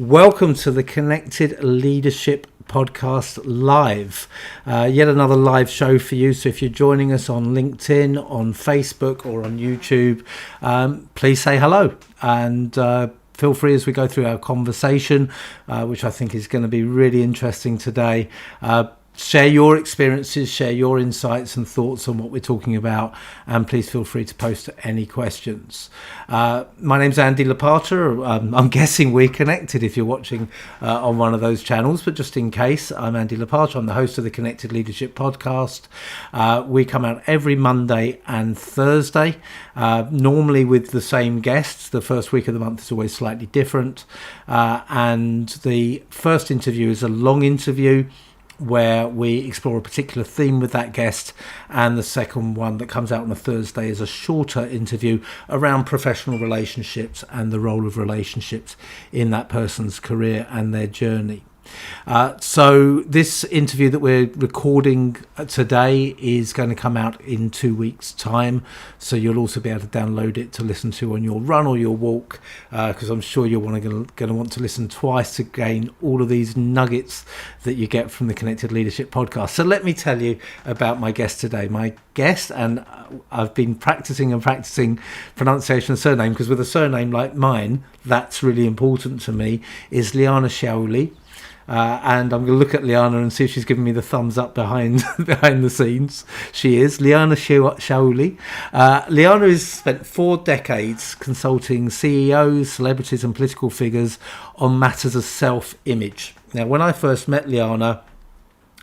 Welcome to the Connected Leadership Podcast Live. Yet another live show for you. So if you're joining us on LinkedIn, on Facebook or on YouTube, please say hello and feel free as we go through our conversation, which I think is going to be really interesting today. Share your experiences, share your insights and thoughts on what we're talking about, and please feel free to post any questions. My name's Andy Lapata. I'm guessing we're connected if you're watching on one of those channels, but just in case, I'm Andy Lapata. I'm the host of the Connected Leadership Podcast. We come out every Monday and Thursday, normally with the same guests. The first week of the month is always slightly different, and the first interview is a long interview where we explore a particular theme with that guest, and the second one that comes out on a Thursday is a shorter interview around professional relationships and the role of relationships in that person's career and their journey. So this interview that we're recording today is going to come out in 2 weeks' time, so you'll also be able to download it to listen to on your run or your walk, because I'm sure you're going to want to listen twice to gain all of these nuggets that you get from the Connected Leadership Podcast. So let me tell you about my guest today. My guest, and I've been practicing pronunciation of surname, because with a surname like mine, that's really important to me, is Liana Chaouli. And I'm going to look at Liana and see if she's giving me the thumbs up behind the scenes. She is. Liana Chaouli. Liana has spent 4 decades consulting CEOs, celebrities and political figures on matters of self-image. Now, when I first met Liana,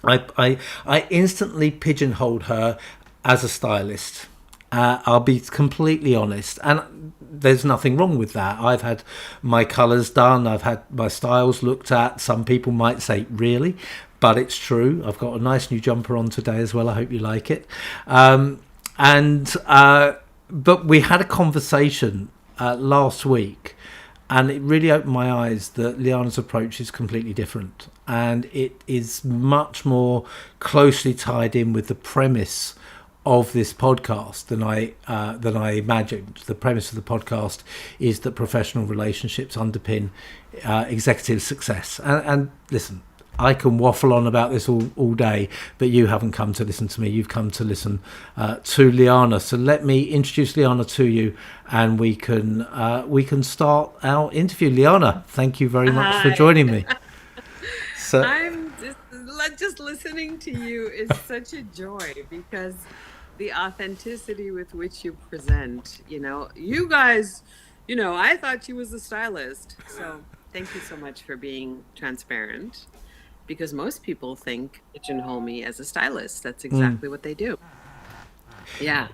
I instantly pigeonholed her as a stylist. I'll be completely honest, and there's nothing wrong with that. I've had my colours done, I've had my styles looked at. Some people might say, really? But it's true. I've got a nice new jumper on today as well. I hope you like it. But we had a conversation last week, and it really opened my eyes that Liana's approach is completely different, and it is much more closely tied in with the premise of this podcast than I imagined. The premise of the podcast is that professional relationships underpin executive success. And listen, I can waffle on about this all day, but you haven't come to listen to me. You've come to listen to Liana. So let me introduce Liana to you, and we can start our interview. Liana, thank you very much for joining me. So I'm just listening to you is such a joy, because the authenticity with which you present, you guys, I thought you was a stylist. So thank you so much for being transparent, because most people pigeonhole me as a stylist. That's exactly what they do. Yeah.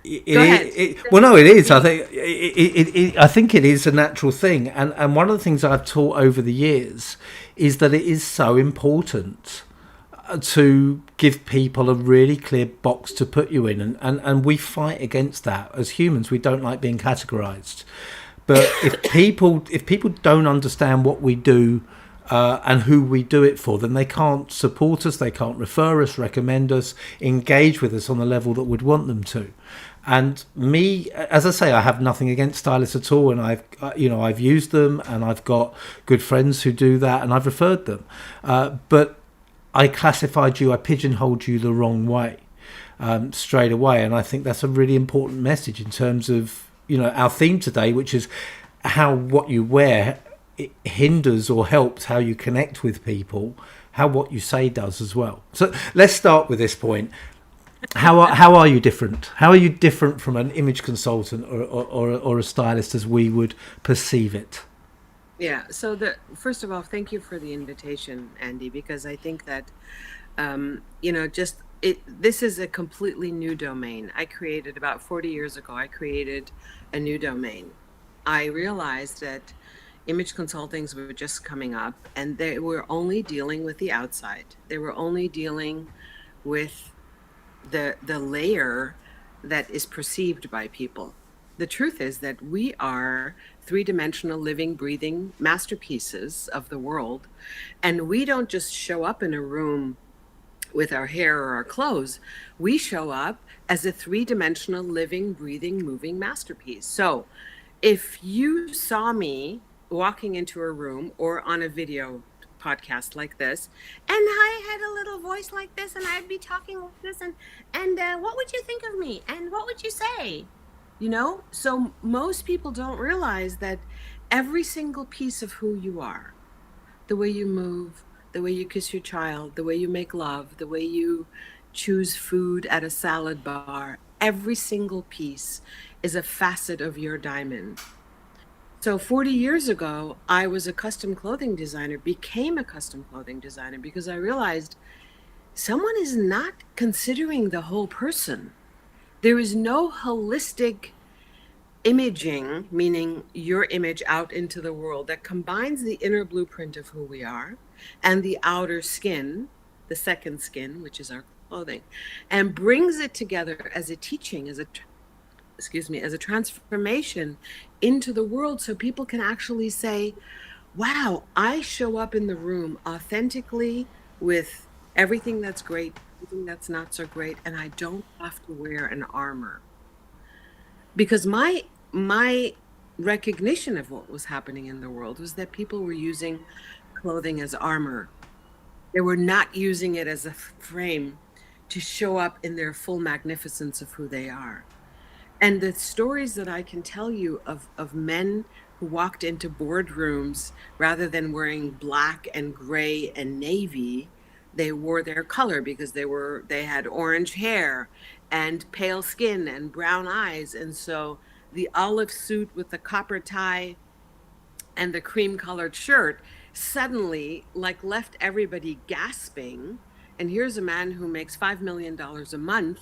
Go ahead. Well, no, it is. I think it is a natural thing. And one of the things I've taught over the years is that it is so important to give people a really clear box to put you in, and we fight against that as humans. We don't like being categorized, but if people don't understand what we do and who we do it for, then they can't support us, they can't refer us, recommend us, engage with us on the level that we'd want them to. And me, as I say, I have nothing against stylists at all, and I've used them, and I've got good friends who do that, and I've referred them, but I classified you, I pigeonholed you the wrong way straight away. And I think that's a really important message in terms of, our theme today, which is how what you wear it hinders or helps how you connect with people, how what you say does as well. So let's start with this point. How are you different? How are you different from an image consultant or a stylist as we would perceive it? Yeah. So first of all, thank you for the invitation, Andy, because I think that, this is a completely new domain. I created about 40 years ago, a new domain. I realized that image consultings were just coming up, and they were only dealing with the outside. They were only dealing with the layer that is perceived by people. The truth is that we are 3-dimensional living, breathing masterpieces of the world. And we don't just show up in a room with our hair or our clothes. We show up as a 3-dimensional living, breathing, moving masterpiece. So if you saw me walking into a room or on a video podcast like this, and I had a little voice like this, and I'd be talking like this, and what would you think of me, and what would you say? So most people don't realize that every single piece of who you are, the way you move, the way you kiss your child, the way you make love, the way you choose food at a salad bar, every single piece is a facet of your diamond. So 40 years ago, I was a custom clothing designer, became a custom clothing designer because I realized someone is not considering the whole person. There is no holistic imaging, meaning your image out into the world, that combines the inner blueprint of who we are and the outer skin, the second skin, which is our clothing, and brings it together as a teaching, as a transformation into the world, so people can actually say, wow, I show up in the room authentically with everything that's great, everything that's not so great, and I don't have to wear an armor. Because my recognition of what was happening in the world was that people were using clothing as armor. They were not using it as a frame to show up in their full magnificence of who they are. And the stories that I can tell you of men who walked into boardrooms, rather than wearing black and gray and navy, they wore their color because they had orange hair and pale skin and brown eyes. And so the olive suit with the copper tie and the cream colored shirt suddenly left everybody gasping. And here's a man who makes $5 million a month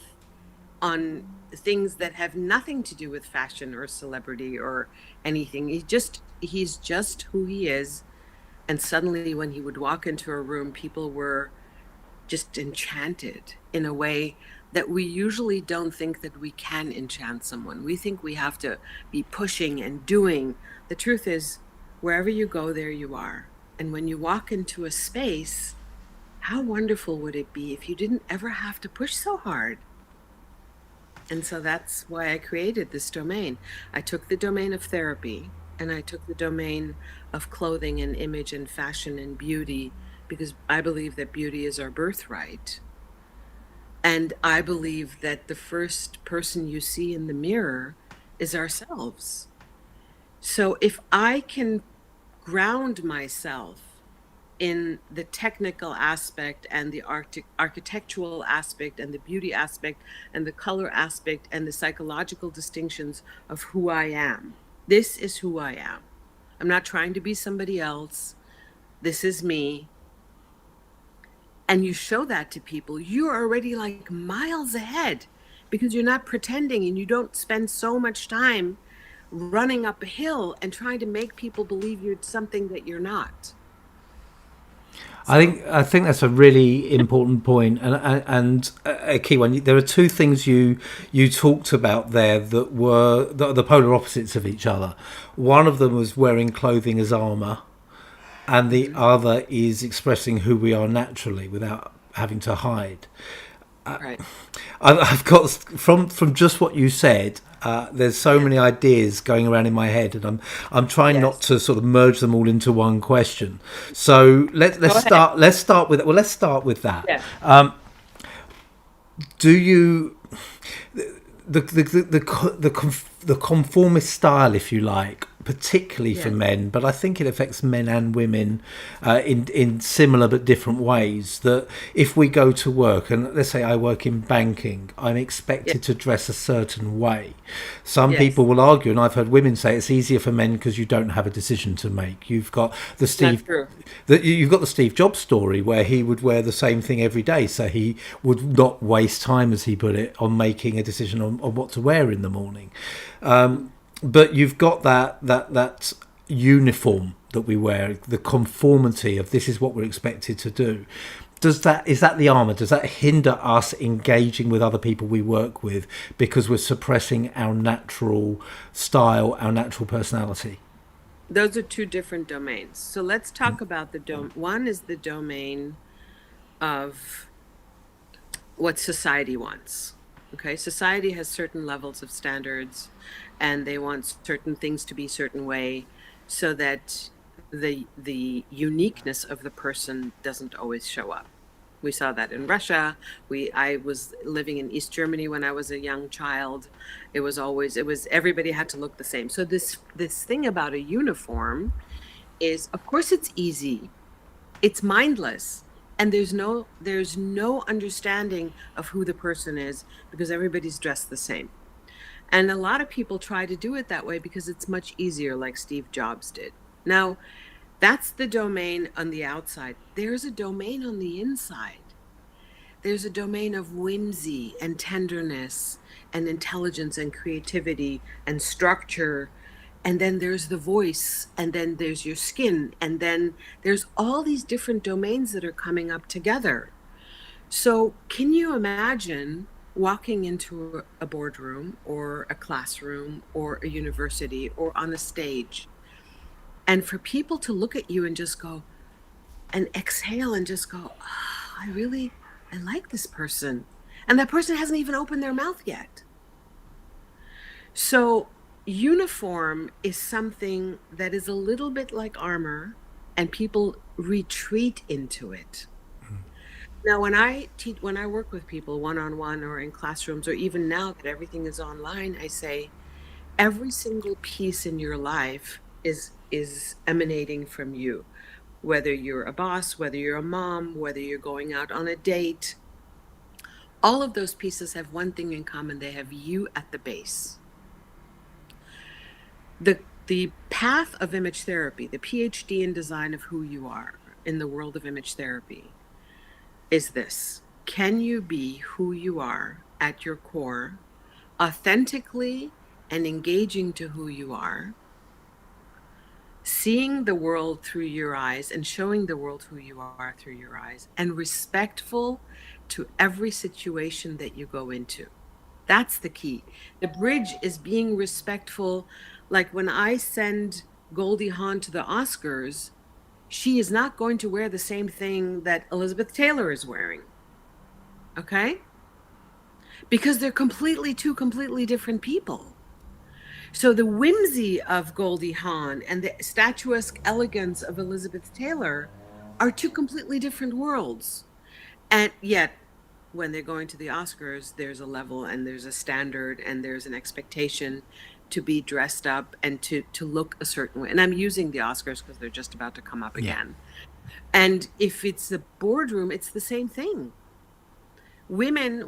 on things that have nothing to do with fashion or celebrity or anything. He's just who he is. And suddenly when he would walk into a room, people were just enchanted in a way that we usually don't think that we can enchant someone. We think we have to be pushing and doing. The truth is, wherever you go, there you are. And when you walk into a space, how wonderful would it be if you didn't ever have to push so hard? And so that's why I created this domain. I took the domain of therapy and I took the domain of clothing and image and fashion and beauty, because I believe that beauty is our birthright. And I believe that the first person you see in the mirror is ourselves. So if I can ground myself in the technical aspect and the architectural aspect and the beauty aspect and the color aspect and the psychological distinctions of who I am. This is who I am. I'm not trying to be somebody else. This is me. And you show that to people, you're already miles ahead, because you're not pretending and you don't spend so much time running up a hill and trying to make people believe you're something that you're not. I think that's a really important point and a key one. There are two things you talked about there that were the polar opposites of each other. One of them was wearing clothing as armor, and the other is expressing who we are naturally without having to hide. Right. I've got from just what you said. There's so many ideas going around in my head, and I'm trying not to sort of merge them all into one question. So let's start with that. Yeah. Do you the conformist style, if you like, particularly for men, but I think it affects men and women in similar but different ways, that if we go to work, and let's say I work in banking, I'm expected to dress a certain way. Some people will argue, and I've heard women say it's easier for men because you don't have a decision to make. You've got the you've got the Steve Jobs story where he would wear the same thing every day, so he would not waste time, as he put it, on making a decision on what to wear in the morning. But you've got that uniform that we wear, the conformity of this is what we're expected to do. Is that the armor? Does that hinder us engaging with other people we work with because we're suppressing our natural style, our natural personality? Those are two different domains. So let's talk about one is the domain of what society wants. Okay, society has certain levels of standards, and they want certain things to be a certain way, so that the uniqueness of the person doesn't always show up. We saw that in Russia. I was living in East Germany when I was a young child. It was everybody had to look the same. So this thing about a uniform is, of course, it's easy. It's mindless. And there's no understanding of who the person is because everybody's dressed the same. And a lot of people try to do it that way because it's much easier, like Steve Jobs did. Now, that's the domain on the outside. There's a domain on the inside. There's a domain of whimsy and tenderness and intelligence and creativity and structure. And then there's the voice, and then there's your skin, and then there's all these different domains that are coming up together. So can you imagine walking into a boardroom or a classroom or a university or on a stage, and for people to look at you and just go, and exhale and just go, oh, I like this person. And that person hasn't even opened their mouth yet. So uniform is something that is a little bit like armor, and people retreat into it. Now, when I work with people one-on-one or in classrooms, or even now that everything is online, I say every single piece in your life is emanating from you. Whether you're a boss, whether you're a mom, whether you're going out on a date, all of those pieces have one thing in common: they have you at the base. The path of image therapy, the PhD in design of who you are in the world of image therapy, is this: can you be who you are at your core, authentically and engaging to who you are, seeing the world through your eyes and showing the world who you are through your eyes, and respectful to every situation that you go into? That's the key. The bridge is being respectful. Like when I send Goldie Hawn to the Oscars, she is not going to wear the same thing that Elizabeth Taylor is wearing. Okay? Because they're two completely different people. So the whimsy of Goldie Hawn and the statuesque elegance of Elizabeth Taylor are two completely different worlds. And yet, when they're going to the Oscars, there's a level and there's a standard and there's an expectation to be dressed up and to look a certain way. And I'm using the Oscars because they're just about to come up again. And if it's the boardroom, it's the same thing. Women,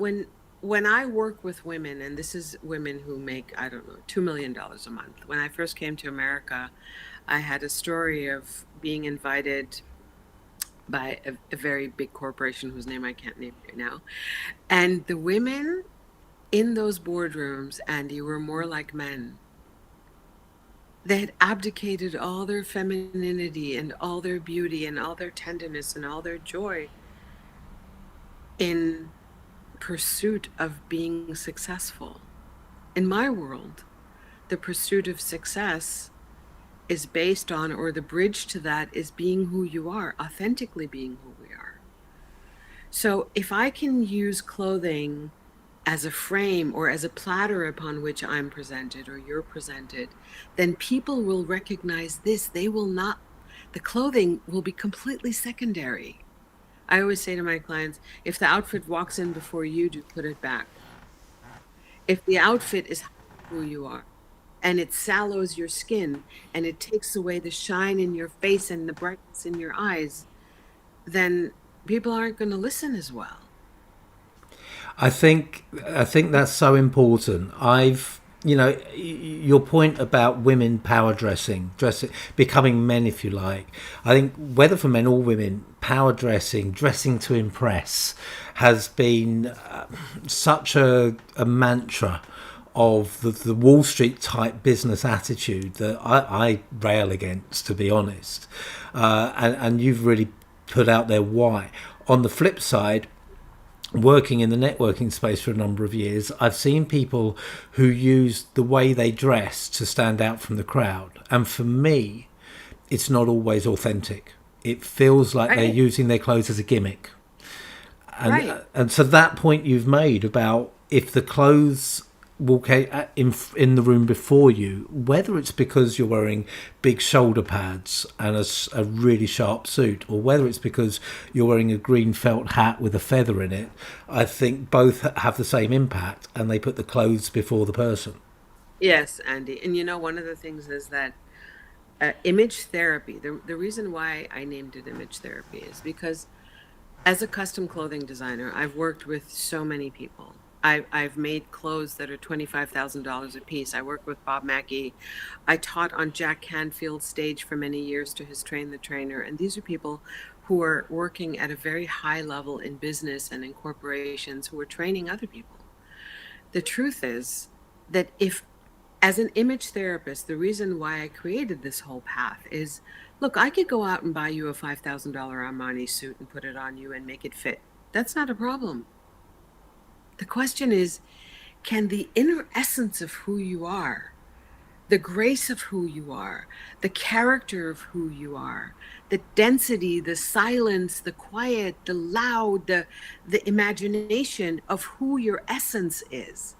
when I work with women, and this is women who make, I don't know, $2 million a month. When I first came to America, I had a story of being invited by a very big corporation whose name I can't name right now. And the women in those boardrooms, Andy, were more like men. They had abdicated all their femininity and all their beauty and all their tenderness and all their joy in pursuit of being successful. In my world, the pursuit of success is based on, or the bridge to that is being who you are, authentically being who we are. So if I can use clothing as a frame or as a platter upon which I'm presented or you're presented, then people will recognize this. They will not, the clothing will be completely secondary. I always say to my clients, if the outfit walks in before you do, put it back. If the outfit is who you are, and it sallows your skin, and it takes away the shine in your face and the brightness in your eyes, then people aren't going to listen as well. I think that's so important. Your point about women power dressing, becoming men, if you like. I think whether for men or women, power dressing to impress, has been such a mantra of the Wall Street type business attitude that I rail against, to be honest. And you've really put out there why. On the flip side, working in the networking space for a number of years, I've seen people who use the way they dress to stand out from the crowd. And for me, it's not always authentic. It feels like they're using their clothes as a gimmick. And so that point you've made about if the clothes walk in the room before you, whether it's because you're wearing big shoulder pads and a really sharp suit, or whether it's because you're wearing a green felt hat with a feather in it, I think both have the same impact, and they put the clothes before the person. Yes, Andy. And one of the things is that image therapy, the reason why I named it image therapy is because as a custom clothing designer, I've worked with so many people. I've made clothes that are $25,000 a piece. I worked with Bob Mackie. I taught on Jack Canfield's stage for many years to his Train the Trainer. And these are people who are working at a very high level in business and in corporations who are training other people. The truth is that as an image therapist, the reason why I created this whole path is, look, I could go out and buy you a $5,000 Armani suit and put it on you and make it fit. That's not a problem. The question is, can the inner essence of who you are, the grace of who you are, the character of who you are, the density, the silence, the quiet, the loud, the imagination of who your essence is,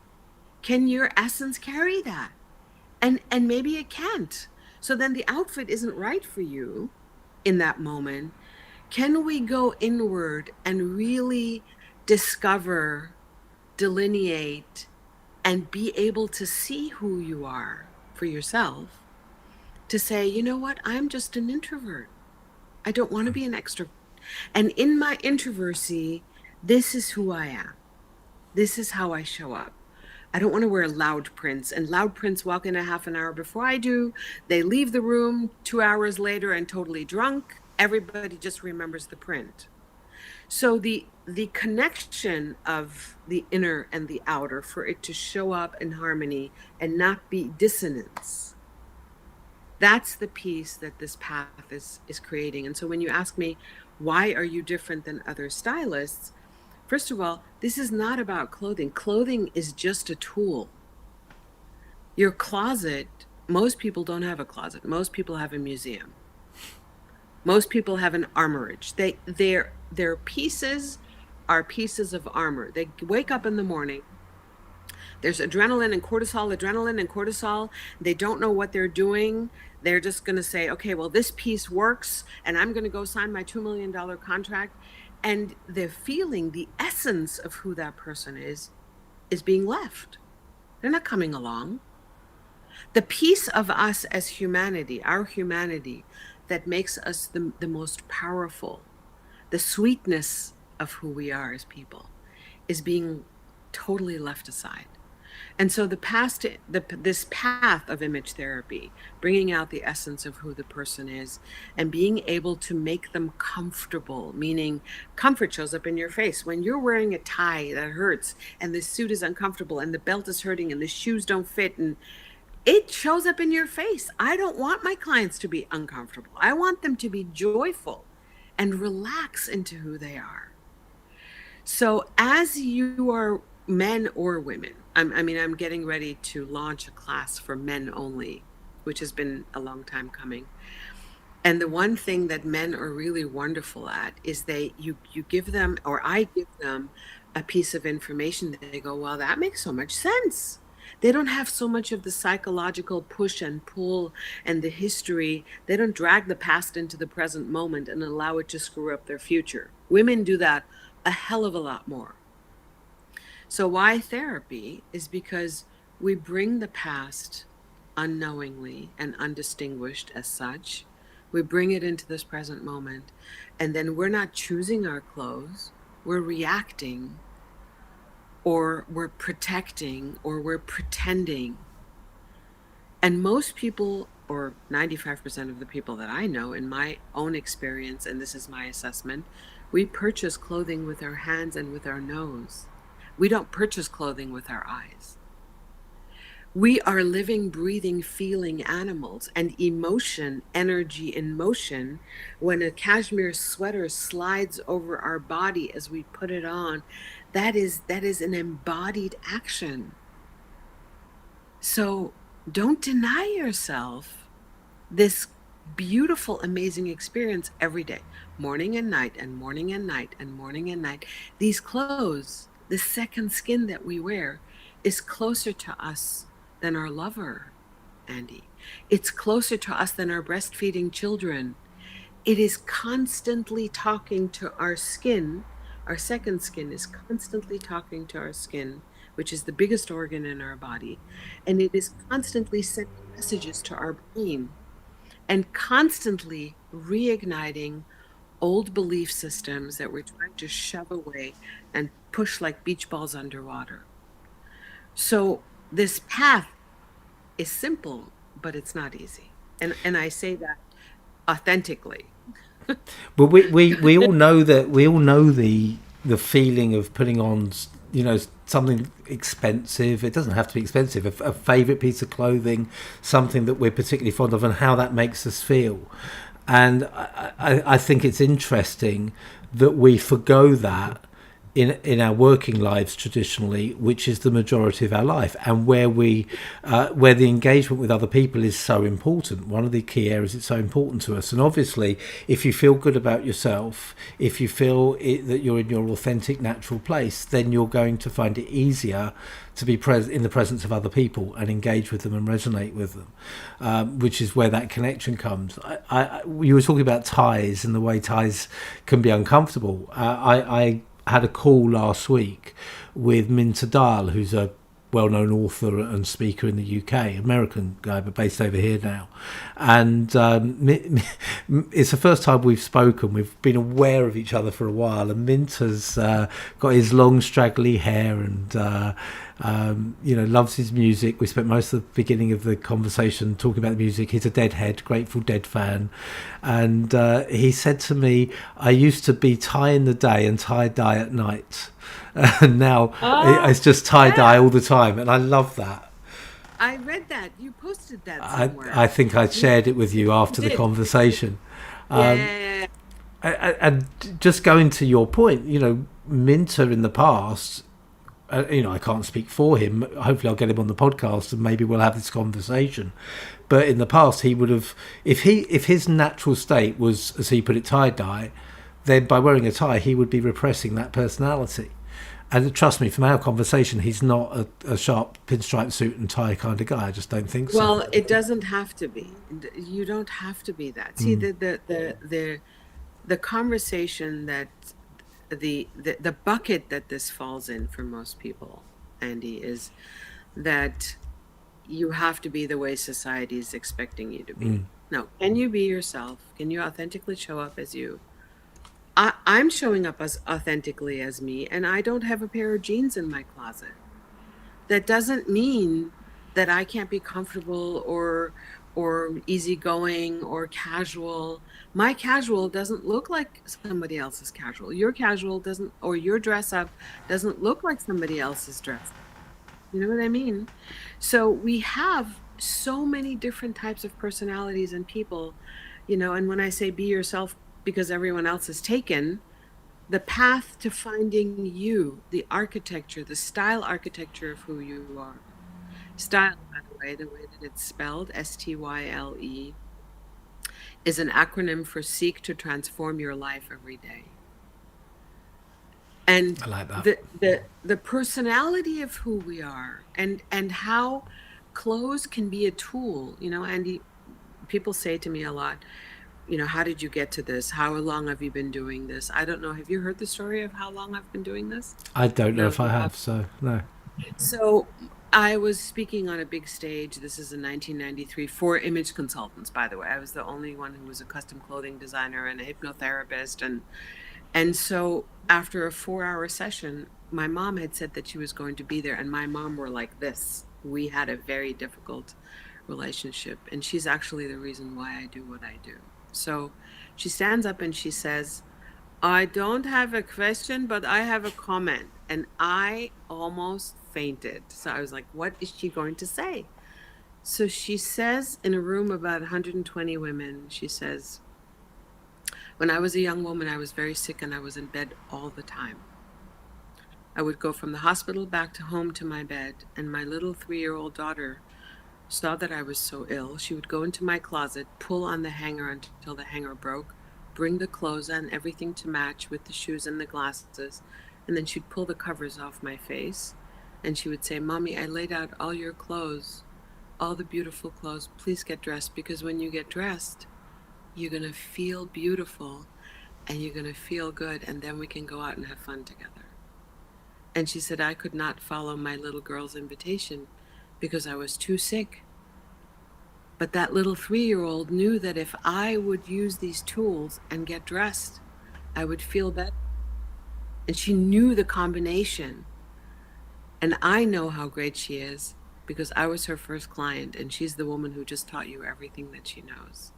can your essence carry that? And maybe it can't. So then the outfit isn't right for you in that moment. Can we go inward and really discover, delineate, and be able to see who you are for yourself, to say, you know what, I'm just an introvert. I don't want to be an extrovert. And in my introversy, this is who I am. This is how I show up. I don't want to wear loud prints, and loud prints walk in a half an hour before I do. They leave the room 2 hours later and totally drunk. Everybody just remembers the print. So the connection of the inner and the outer, for it to show up in harmony and not be dissonance, that's the piece that this path is creating. And so when you ask me, why are you different than other stylists? First of all, this is not about clothing. Clothing is just a tool. Your closet, most people don't have a closet. Most people have a museum. Most people have an armorage. Their pieces are pieces of armor. They wake up in the morning. There's adrenaline and cortisol. They don't know what they're doing. They're just going to say, okay, well, this piece works, and I'm going to go sign my $2 million contract. And they're feeling the essence of who that person is being left. They're not coming along. The piece of us as humanity, our humanity, that makes us the most powerful, the sweetness of who we are as people, is being totally left aside. And so this path of image therapy, bringing out the essence of who the person is and being able to make them comfortable, meaning comfort shows up in your face. When you're wearing a tie that hurts and the suit is uncomfortable and the belt is hurting and the shoes don't fit, and it shows up in your face. I don't want my clients to be uncomfortable. I want them to be joyful and relax into who they are. So as you are men or women, I'm getting ready to launch a class for men only, which has been a long time coming. And the one thing that men are really wonderful at is you give them, or I give them, a piece of information that they go, well, that makes so much sense. They don't have so much of the psychological push and pull and the history. They don't drag the past into the present moment and allow it to screw up their future. Women do that a hell of a lot more. So why therapy is because we bring the past unknowingly and undistinguished as such. We bring it into this present moment, and then we're not choosing our clothes. We're reacting, or we're protecting, or we're pretending. And most people, or 95% of the people that I know, in my own experience, and this is my assessment, we purchase clothing with our hands and with our nose. We don't purchase clothing with our eyes. We are living, breathing, feeling animals, and emotion, energy in motion. When a cashmere sweater slides over our body as we put it on, that is an embodied action. So don't deny yourself this beautiful, amazing experience every day, morning and night, and morning and night, and morning and night. These clothes, the second skin that we wear, is closer to us than our lover, Andy. It's closer to us than our breastfeeding children. It is constantly talking to our skin. Our second skin is constantly talking to our skin, which is the biggest organ in our body. And it is constantly sending messages to our brain and constantly reigniting old belief systems that we're trying to shove away and push like beach balls underwater. So this path is simple, but it's not easy. And I say that authentically. But we all know that we all know the feeling of putting on, something expensive. It doesn't have to be expensive. A favorite piece of clothing, something that we're particularly fond of, and how that makes us feel. And I think it's interesting that we forgo that in our working lives traditionally, which is the majority of our life, and where the engagement with other people is so important. One of the key areas it's so important to us. And obviously, if you feel good about yourself, if you feel that you're in your authentic, natural place, then you're going to find it easier to be in the presence of other people and engage with them and resonate with them, which is where that connection comes. You were talking about ties and the way ties can be uncomfortable. I had a call last week with Minter Dial, who's a well-known author and speaker in the UK, American guy, but based over here now. And it's the first time we've spoken. We've been aware of each other for a while, and Minter's got his long, straggly hair and loves his music. We spent most of the beginning of the conversation talking about the music. He's a Deadhead, Grateful Dead fan. And he said to me, I used to be tie in the day and tie-dye at night. And now it's just tie-dye all the time. And I love that. I read that. You posted that somewhere. I think I shared it with you after the conversation. Yeah. And just going to your point, Minter in the past, I can't speak for him. Hopefully I'll get him on the podcast and maybe we'll have this conversation. But in the past, he would have, if his natural state was, as he put it, tie-dye, then by wearing a tie, he would be repressing that personality. And trust me, from our conversation, he's not a sharp pinstripe suit and tie kind of guy. I just don't think so. Well, it doesn't have to be. You don't have to be that. See, the conversation that the bucket that this falls in for most people, Andy, is that you have to be the way society is expecting you to be. No, can you be yourself? Can you authentically show up as you? I'm showing up as authentically as me, and I don't have a pair of jeans in my closet. That doesn't mean that I can't be comfortable or easygoing or casual. My casual doesn't look like somebody else's casual. Your casual doesn't, or your dress up doesn't look like somebody else's dress. You know what I mean? So we have so many different types of personalities and people, and when I say be yourself because everyone else is taken, the path to finding you, the architecture, the style architecture of who you are. Style, by the way that it's spelled, STYLE, is an acronym for Seek to Transform Your Life Every Day. And I like that. The personality of who we are and how clothes can be a tool, Andy, people say to me a lot, how did you get to this? How long have you been doing this? I don't know. Have you heard the story of how long I've been doing this? I don't know if I have, so no. So I was speaking on a big stage. This is in 1993 for image consultants, by the way. I was the only one who was a custom clothing designer and a hypnotherapist. And so after a 4-hour session, my mom had said that she was going to be there. And my mom were like this. We had a very difficult relationship. And she's actually the reason why I do what I do. So she stands up and she says, I don't have a question, but I have a comment. And I almost fainted. So I was like, what is she going to say? So she says, in a room of about 120 women, she says, when I was a young woman, I was very sick and I was in bed all the time. I would go from the hospital back to home to my bed, and my little 3-year-old daughter saw that I was so ill. She would go into my closet, pull on the hanger until the hanger broke, bring the clothes and everything to match with the shoes and the glasses, and then she'd pull the covers off my face. And she would say, Mommy, I laid out all your clothes, all the beautiful clothes. Please get dressed, because when you get dressed, you're going to feel beautiful and you're going to feel good, and then we can go out and have fun together. And she said, I could not follow my little girl's invitation because I was too sick. But that little 3-year-old knew that if I would use these tools and get dressed, I would feel better. And she knew the combination. And I know how great she is because I was her first client, and she's the woman who just taught you everything that she knows.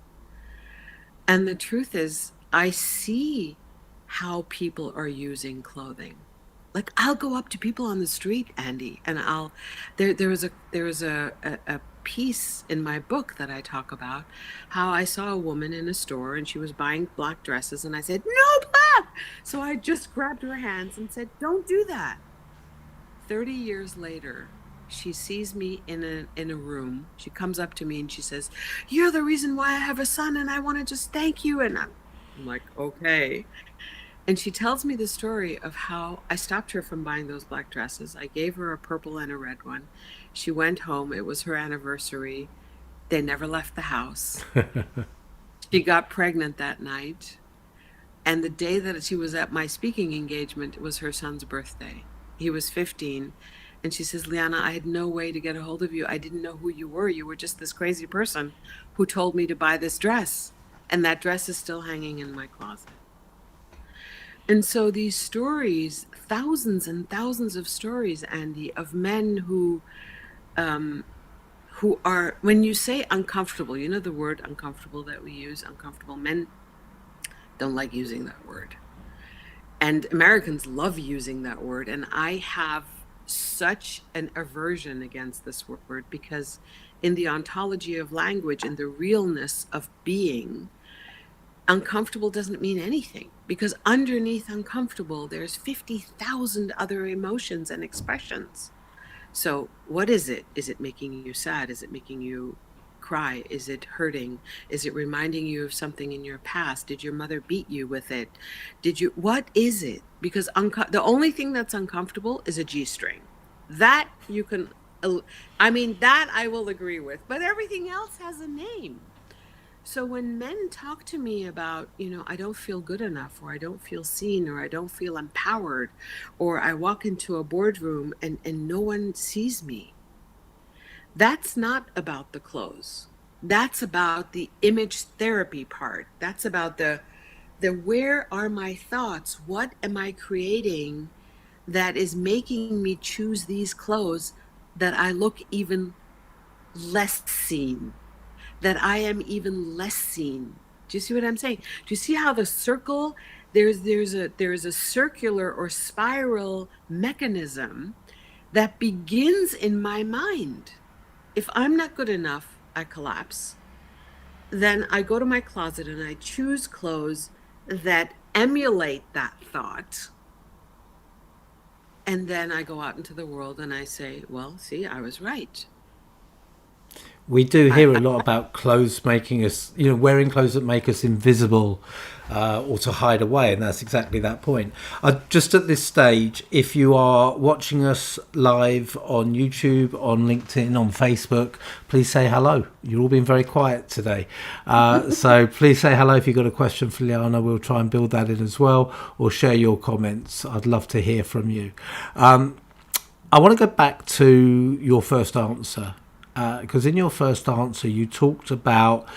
And the truth is, I see how people are using clothing. Like, I'll go up to people on the street, Andy, and there was a piece in my book that I talk about how I saw a woman in a store and she was buying black dresses, and I said, no black. So I just grabbed her hands and said, don't do that. 30 years later, she sees me in a room. She comes up to me and she says, you're the reason why I have a son, and I want to just thank you. And I'm like, okay. And she tells me the story of how I stopped her from buying those black dresses. I gave her a purple and a red one. She went home. It was her anniversary. They never left the house. She got pregnant that night. And the day that she was at my speaking engagement, it was her son's birthday. He was 15. And she says, Liana, I had no way to get a hold of you. I didn't know who you were. You were just this crazy person who told me to buy this dress. And that dress is still hanging in my closet. And so these stories, thousands and thousands of stories, Andy, of men who are, when you say uncomfortable, you know the word uncomfortable that we use, uncomfortable, men don't like using that word. And Americans love using that word. And I have such an aversion against this word because in the ontology of language, in the realness of being, uncomfortable doesn't mean anything, because underneath uncomfortable, there's 50,000 other emotions and expressions. So what is it? Is it making you sad? Is it making you cry? Is it hurting? Is it reminding you of something in your past? Did your mother beat you with it? What is it? Because the only thing that's uncomfortable is a G-string. That you can, that I will agree with, but everything else has a name. So when men talk to me about, I don't feel good enough, or I don't feel seen, or I don't feel empowered, or I walk into a boardroom and no one sees me, that's not about the clothes. That's about the image therapy part. That's about the where are my thoughts? What am I creating that is making me choose these clothes that I look even less seen? That I am even less seen. Do you see what I'm saying? Do you see how the circle, there's a circular or spiral mechanism that begins in my mind. If I'm not good enough, I collapse. Then I go to my closet and I choose clothes that emulate that thought. And then I go out into the world and I say, well, see, I was right. We do hear a lot about clothes making us, wearing clothes that make us invisible or to hide away. And that's exactly that point. Just at this stage, if you are watching us live on YouTube, on LinkedIn, on Facebook, please say hello. You're all being very quiet today. So please say hello if you've got a question for Liana. We'll try and build that in as well, or share your comments. I'd love to hear from you. I want to go back to your first answer. Because in your first answer, you talked about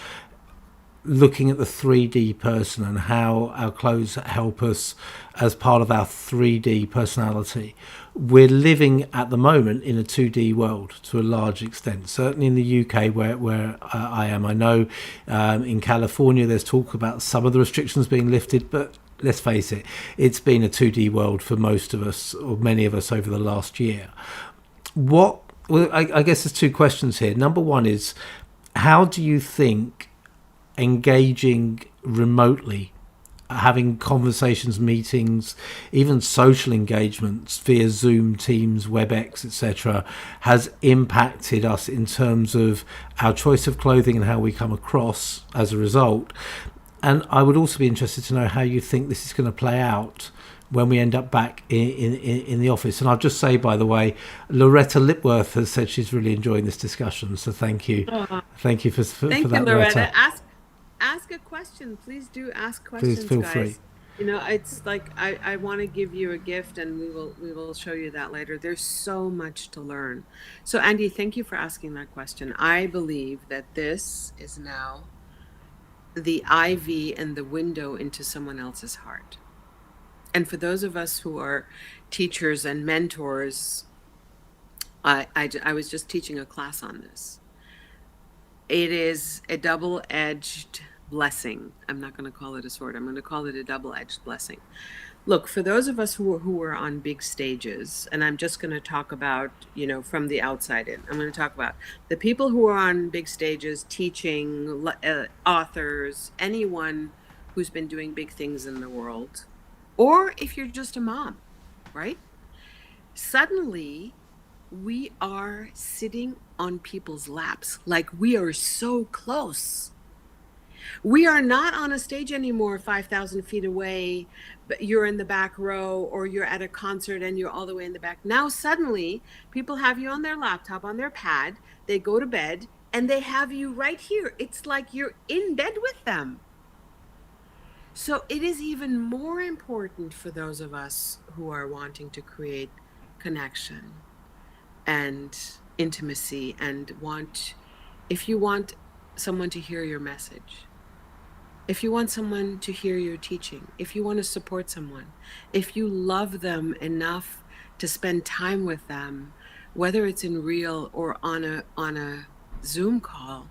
looking at the 3D person and how our clothes help us as part of our 3D personality. We're living at the moment in a 2D world to a large extent, certainly in the UK where I am. I know in California there's talk about some of the restrictions being lifted, but let's face it, it's been a 2D world for most of us, or many of us, over the last year. Well, I guess there's two questions here. Number one is, how do you think engaging remotely, having conversations, meetings, even social engagements via Zoom, Teams, WebEx, etc., has impacted us in terms of our choice of clothing and how we come across as a result? And I would also be interested to know how you think this is going to play out when we end up back in the office. And I'll just say, by the way, Loretta Lipworth has said she's really enjoying this discussion. So thank you. Thank you for Thank you, that, Loretta. Ask a question. Please do ask questions, Please feel guys. free. You know, it's like I want to give you a gift, and we will show you that later. There's so much to learn. So Andy, thank you for asking that question. I believe that this is now the IV and the window into someone else's heart. And for those of us who are teachers and mentors, I was just teaching a class on this. It is a double-edged blessing. I'm not going to call it a sword. I'm going to call it a double-edged blessing. Look, for those of us who are on big stages, and I'm just going to talk about, you know, from the outside in, I'm going to talk about the people who are on big stages, teaching, authors, anyone who's been doing big things in the world, or if you're just a mom, right? Suddenly, we are sitting on people's laps, like we are so close. We are not on a stage anymore 5,000 feet away, but you're in the back row, or you're at a concert and you're all the way in the back. Now suddenly people have you on their laptop, on their pad, they go to bed and they have you right here. It's like you're in bed with them. So it is even more important for those of us who are wanting to create connection and intimacy, and if you want someone to hear your message, if you want someone to hear your teaching, if you want to support someone, if you love them enough to spend time with them, whether it's in real or on a Zoom call,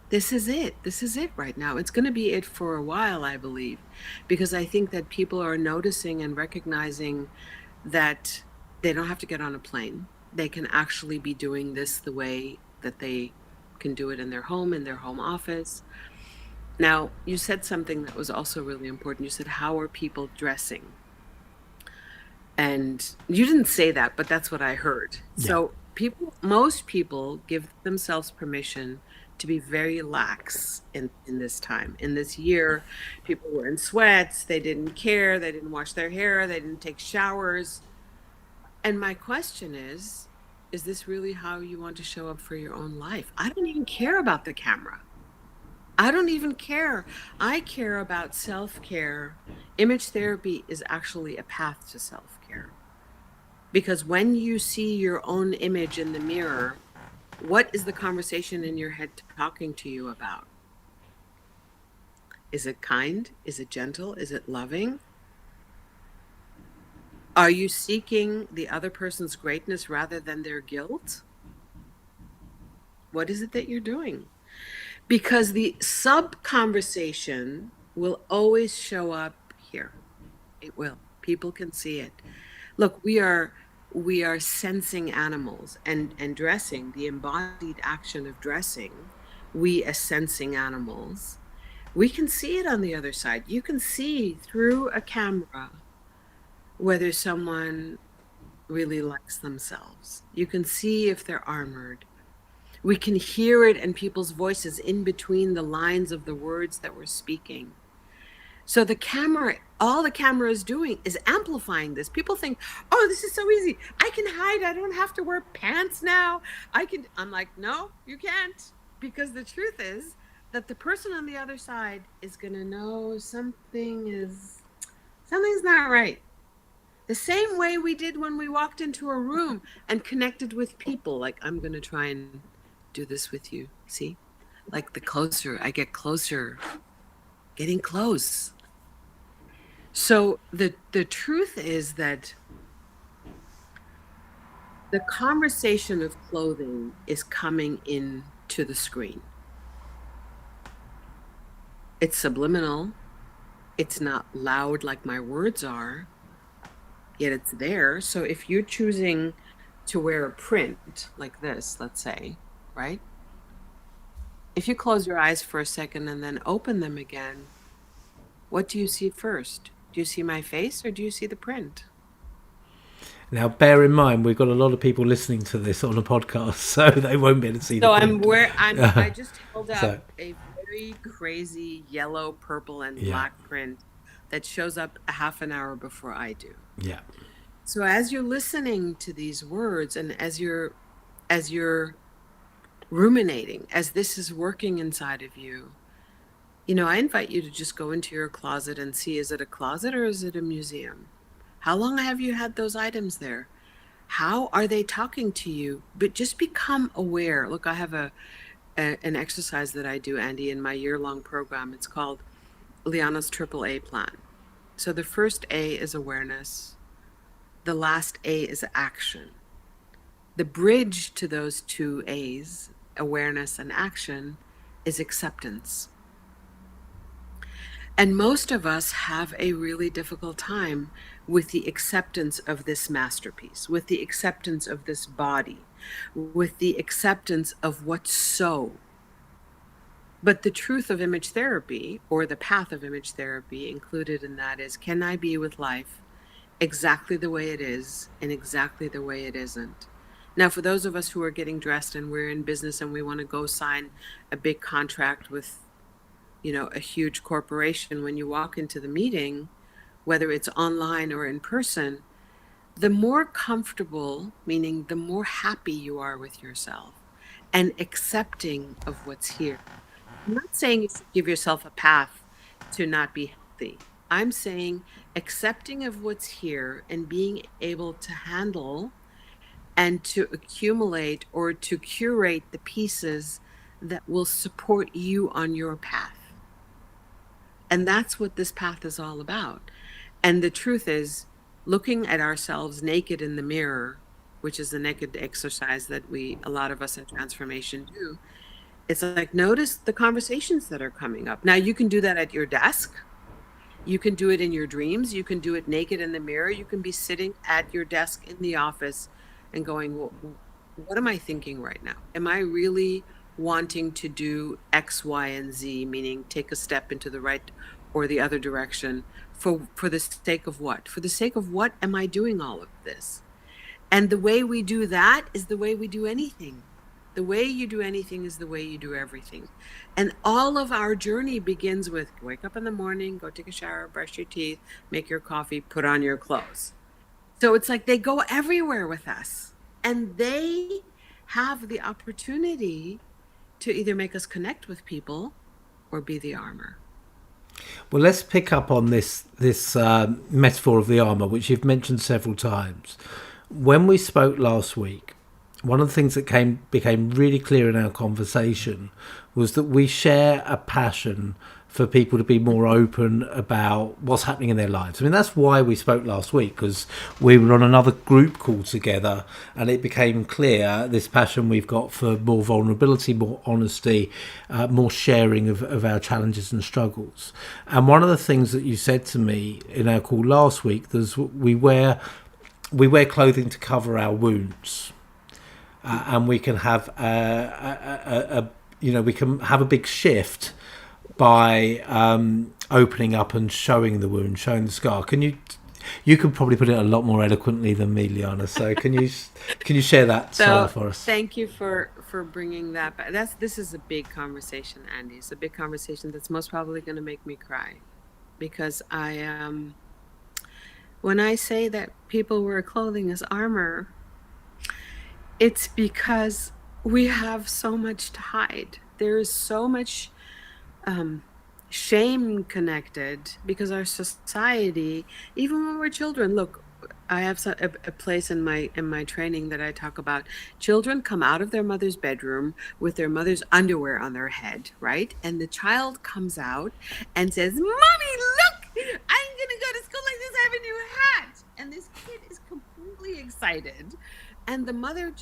this is it. This is it right now. It's going to be it for a while, I believe, because I think that people are noticing and recognizing that they don't have to get on a plane. They can actually be doing this the way that they can do it in their home, in their home office. Now, you said something that was also really important. You said, how are people dressing? And you didn't say that, but that's what I heard. Yeah. So most people give themselves permission to be very lax in this time. In this year, people were in sweats, they didn't care, they didn't wash their hair, they didn't take showers. And my question is this really how you want to show up for your own life? I don't even care about the camera. I don't even care. I care about self-care. Image therapy is actually a path to self-care. Because when you see your own image in the mirror, what is the conversation in your head talking to you about? Is it kind? Is it gentle? Is it loving? Are you seeking the other person's greatness rather than their guilt? What is it that you're doing? Because the sub-conversation will always show up here. It will. People can see it. Look, we are sensing animals, and dressing, the embodied action of dressing, we as sensing animals, we can see it on the other side. You can see through a camera whether someone really likes themselves. You can see if they're armored. We can hear it in people's voices in between the lines of the words that we're speaking. So the camera, all the camera is doing is amplifying this. People think, oh, this is so easy. I can hide. I don't have to wear pants now. I'm like, no, you can't. Because the truth is that the person on the other side is going to know something's not right. The same way we did when we walked into a room and connected with people. Like, I'm going to try and do this with you. See? Like, the closer I get closer, getting close. So the truth is that the conversation of clothing is coming into the screen. It's subliminal. It's not loud like my words are, yet it's there. So if you're choosing to wear a print like this, let's say, right? If you close your eyes for a second and then open them again, what do you see first? Do you see my face, or do you see the print? Now, bear in mind, we've got a lot of people listening to this on a podcast, so they won't be able to see the print. I just held up a very crazy yellow, purple, and black print that shows up a half an hour before I do. Yeah. So as you're listening to these words, and as you're ruminating, as this is working inside of you, I invite you to just go into your closet and see, is it a closet or is it a museum? How long have you had those items there? How are they talking to you? But just become aware. Look, I have an exercise that I do, Andy, in my year-long program. It's called Liana's Triple A Plan. So the first A is awareness. The last A is action. The bridge to those two A's, awareness and action, is acceptance. And most of us have a really difficult time with the acceptance of this masterpiece, with the acceptance of this body, with the acceptance of what's so. But the truth of image therapy, or the path of image therapy included in that, is, can I be with life exactly the way it is and exactly the way it isn't? Now, for those of us who are getting dressed and we're in business and we want to go sign a big contract with, a huge corporation, when you walk into the meeting, whether it's online or in person, the more comfortable, meaning the more happy you are with yourself and accepting of what's here. I'm not saying you should give yourself a path to not be healthy. I'm saying accepting of what's here and being able to handle and to accumulate or to curate the pieces that will support you on your path. And that's what this path is all about. And the truth is, looking at ourselves naked in the mirror, which is the naked exercise that a lot of us in transformation do, it's like, notice the conversations that are coming up. Now, you can do that at your desk. You can do it in your dreams. You can do it naked in the mirror. You can be sitting at your desk in the office and going, well, what am I thinking right now? Am I really wanting to do X, Y, and Z, meaning take a step into the right or the other direction for the sake of what? For the sake of what am I doing all of this? And the way we do that is the way we do anything. The way you do anything is the way you do everything. And all of our journey begins with wake up in the morning, go take a shower, brush your teeth, make your coffee, put on your clothes. So it's like they go everywhere with us. And they have the opportunity to either make us connect with people or be the armor. Well, let's pick up on this metaphor of the armor, which you've mentioned several times. When we spoke last week, one of the things that became really clear in our conversation was that we share a passion for people to be more open about what's happening in their lives. I mean, that's why we spoke last week, because we were on another group call together and it became clear this passion we've got for more vulnerability, more honesty, more sharing of our challenges and struggles. And one of the things that you said to me in our call last week was we wear clothing to cover our wounds. And we can have we can have a big shift by opening up and showing the wound, showing the scar. You could probably put it a lot more eloquently than me, Liana. So can you share that for us? Thank you for bringing that back. This is a big conversation, Andy. It's a big conversation that's most probably going to make me cry, because when I say that people wear clothing as armor, it's because we have so much to hide. There is so much shame connected, because our society, even when we're children, look, I have a place in my training that I talk about. Children come out of their mother's bedroom with their mother's underwear on their head, right? And the child comes out and says, "Mommy, look, I'm gonna go to school like this. I have a new hat." And this kid is completely excited. And the mother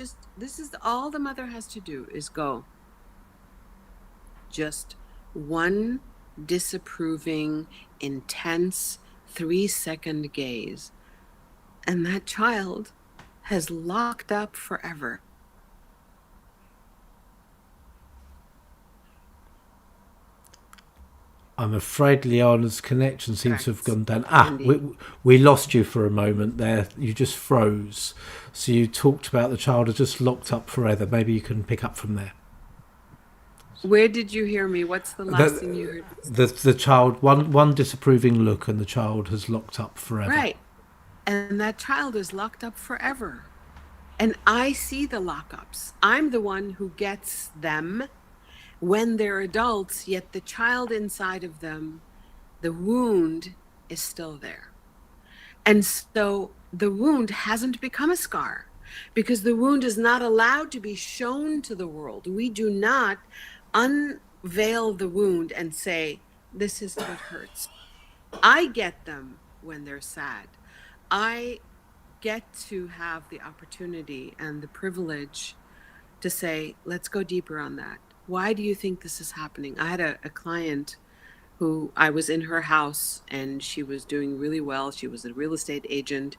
all the mother has to do is go. Just one disapproving, intense 3-second gaze. And that child has locked up forever. I'm afraid Liana's connection seems to have gone down. We lost you for a moment there. You just froze. So you talked about the child has just locked up forever. Maybe you can pick up from there. Where did you hear me? What's the last thing you The, heard me say? the child, one disapproving look, and the child has locked up forever. Right. And that child is locked up forever. And I see the lockups. I'm the one who gets them when they're adults, yet the child inside of them, the wound is still there. And so the wound hasn't become a scar because the wound is not allowed to be shown to the world. We do not unveil the wound and say, this is what hurts. I get them when they're sad. I get to have the opportunity and the privilege to say, let's go deeper on that. Why do you think this is happening? I had a client who I was in her house and she was doing really well. She was a real estate agent.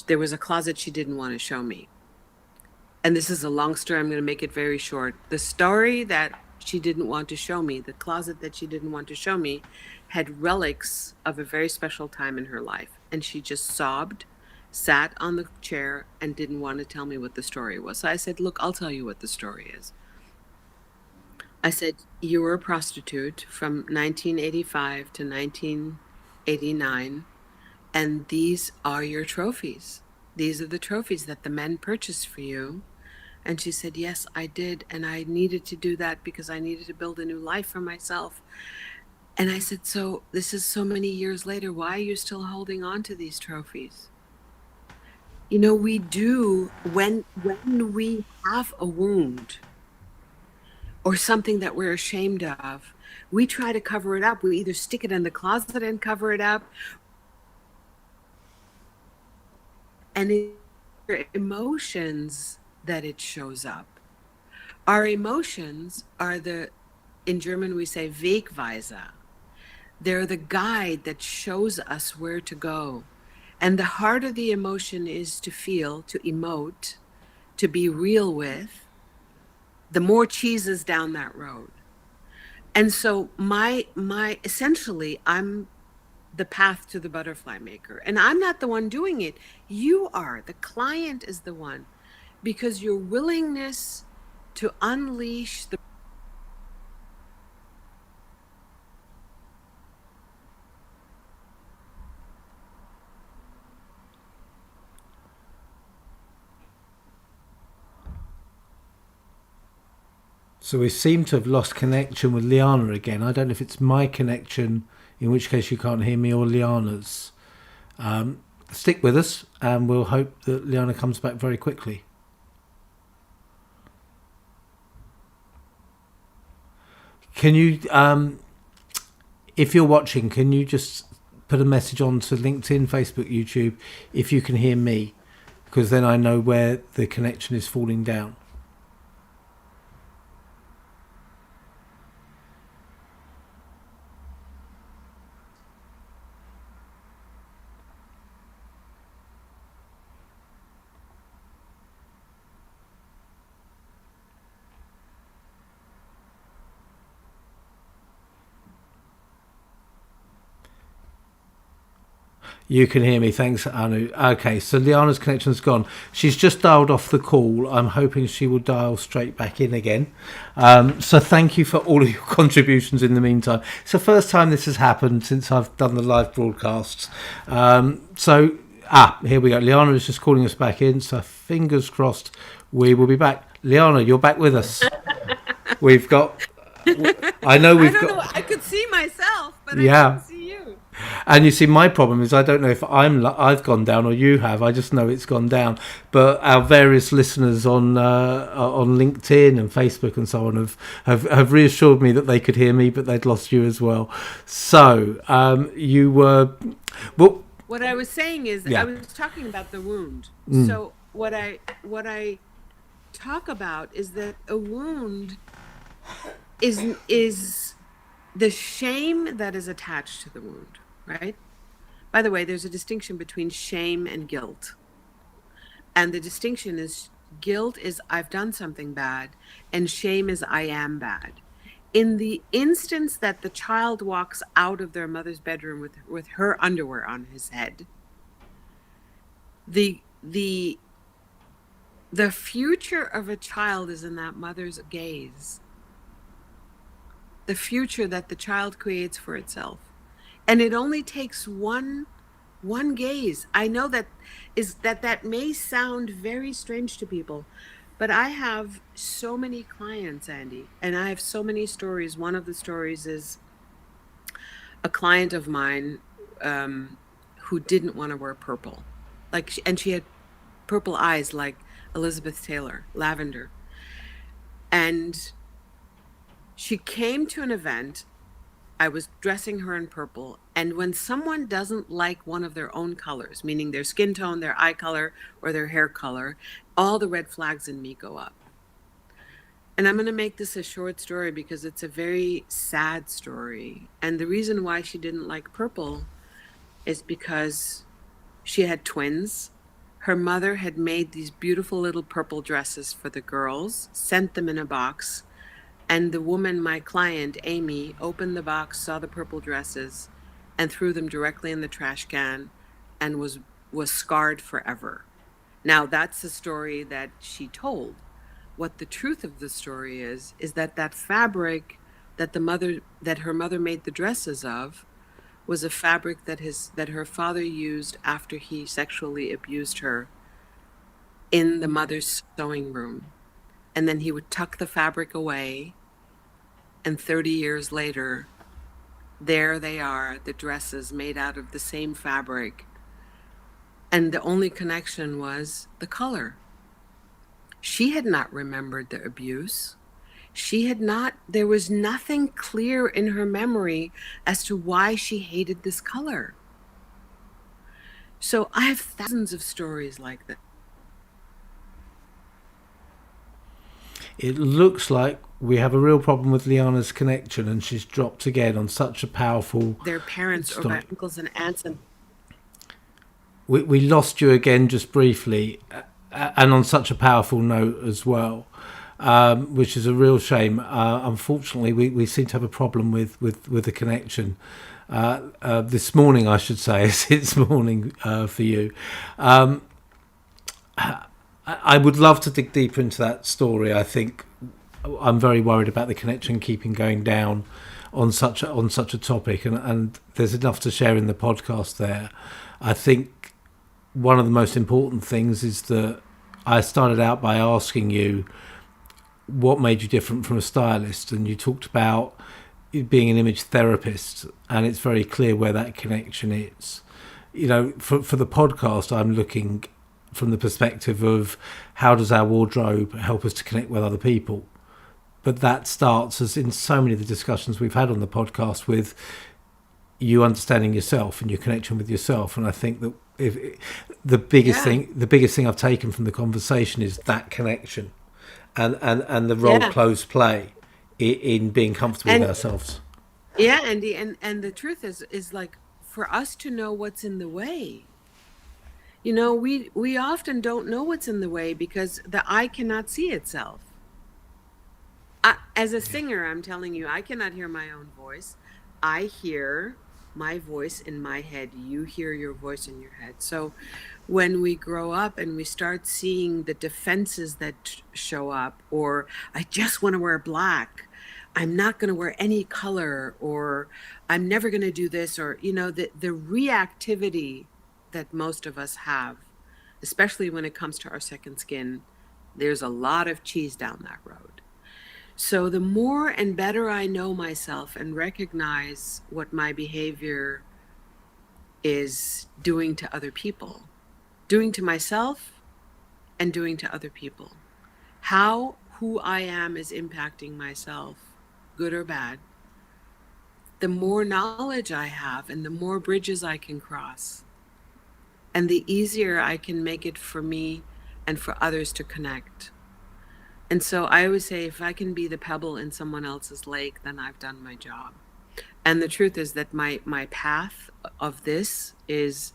There was a closet she didn't want to show me. And this is a long story. I'm going to make it very short. The story that she didn't want to show me, the closet that she didn't want to show me, had relics of a very special time in her life. And she just sobbed, sat on the chair, and didn't want to tell me what the story was. So I said, look, I'll tell you what the story is. I said, you were a prostitute from 1985 to 1989, and these are your trophies. These are the trophies that the men purchased for you. And she said, yes, I did. And I needed to do that because I needed to build a new life for myself. And I said, so this is so many years later. Why are you still holding on to these trophies? You know, we do when we have a wound or something that we're ashamed of, we try to cover it up. We either stick it in the closet and cover it up, and it's emotions that it shows up. Our emotions are in German we say Wegweiser. They're the guide that shows us where to go. And the harder the emotion is to feel, to emote, to be real with, the more cheeses down that road. And so my essentially, I'm the path to the butterfly maker. And I'm not the one doing it. You are. The client is the one. Because your willingness to unleash the So we seem to have lost connection with Liana again. I don't know if it's my connection, in which case you can't hear me, or Liana's. Stick with us, and we'll hope that Liana comes back very quickly. Can you, if you're watching, can you just put a message on to LinkedIn, Facebook, YouTube, if you can hear me? Because then I know where the connection is falling down. You can hear me. Thanks, Anu. Okay, so Liana's connection's gone. She's just dialed off the call. I'm hoping she will dial straight back in again. So thank you for all of your contributions in the meantime. It's the first time this has happened since I've done the live broadcasts. Here we go. Liana is just calling us back in. So fingers crossed we will be back. Liana, you're back with us. We've got... I don't know. I could see myself, but yeah. I couldn't see you. And you see, my problem is I don't know if I've gone down or you have. I just know it's gone down. But our various listeners on LinkedIn and Facebook and so on have reassured me that they could hear me, but they'd lost you as well. So you were... Well, what I was saying is, yeah. I was talking about the wound. So what I talk about is that a wound is the shame that is attached to the wound, right? By the way, there's a distinction between shame and guilt. And the distinction is guilt is I've done something bad, and shame is I am bad. In the instance that the child walks out of their mother's bedroom with her underwear on his head, the future of a child is in that mother's gaze. the future that the child creates for itself. And it only takes one gaze. I know that may sound very strange to people, but I have so many clients, Andy, and I have so many stories. One of the stories is a client of mine who didn't want to wear purple, and she had purple eyes like Elizabeth Taylor, lavender. And she came to an event. I was dressing her in purple. And when someone doesn't like one of their own colors, meaning their skin tone, their eye color, or their hair color, all the red flags in me go up. And I'm going to make this a short story because it's a very sad story. And the reason why she didn't like purple is because she had twins. Her mother had made these beautiful little purple dresses for the girls, sent them in a box. And the woman, my client, Amy, opened the box, saw the purple dresses, and threw them directly in the trash can and was scarred forever. Now, that's the story that she told. What the truth of the story is that fabric that her mother made the dresses of was a fabric that her father used after he sexually abused her in the mother's sewing room. And then he would tuck the fabric away, and 30 years later, there they are, the dresses made out of the same fabric. And the only connection was the color. She had not remembered the abuse. There was nothing clear in her memory as to why she hated this color. So I have thousands of stories like that. It looks like we have a real problem with Liana's connection, and she's dropped again on such a powerful... Their parents or my uncles and aunts. And we lost you again just briefly, and on such a powerful note as well. Which is a real shame. Unfortunately, we seem to have a problem with the connection. This morning, I should say, it's morning for you. I would love to dig deeper into that story. I think I'm very worried about the connection keeping going down on such a topic, and there's enough to share in the podcast there. I think one of the most important things is that I started out by asking you what made you different from a stylist, and you talked about being an image therapist, and it's very clear where that connection is. For the podcast, I'm looking from the perspective of how does our wardrobe help us to connect with other people, but that starts, as in so many of the discussions we've had on the podcast, with you understanding yourself and your connection with yourself. And I think that the biggest thing I've taken from the conversation is that connection. And the role clothes play in being comfortable with ourselves. Yeah, Andy, and the truth is like, for us to know what's in the way. We often don't know what's in the way because the eye cannot see itself. As a singer, I'm telling you, I cannot hear my own voice. I hear my voice in my head. You hear your voice in your head. So when we grow up and we start seeing the defenses that show up, or I just want to wear black, I'm not going to wear any color, or I'm never going to do this, or, the reactivity that most of us have, especially when it comes to our second skin, there's a lot of cheese down that road. So the more and better I know myself and recognize what my behavior is doing to other people, doing to myself and doing to other people, how who I am is impacting myself, good or bad, the more knowledge I have and the more bridges I can cross, and the easier I can make it for me and for others to connect. And so I always say, if I can be the pebble in someone else's lake, then I've done my job. And the truth is that my path of this is,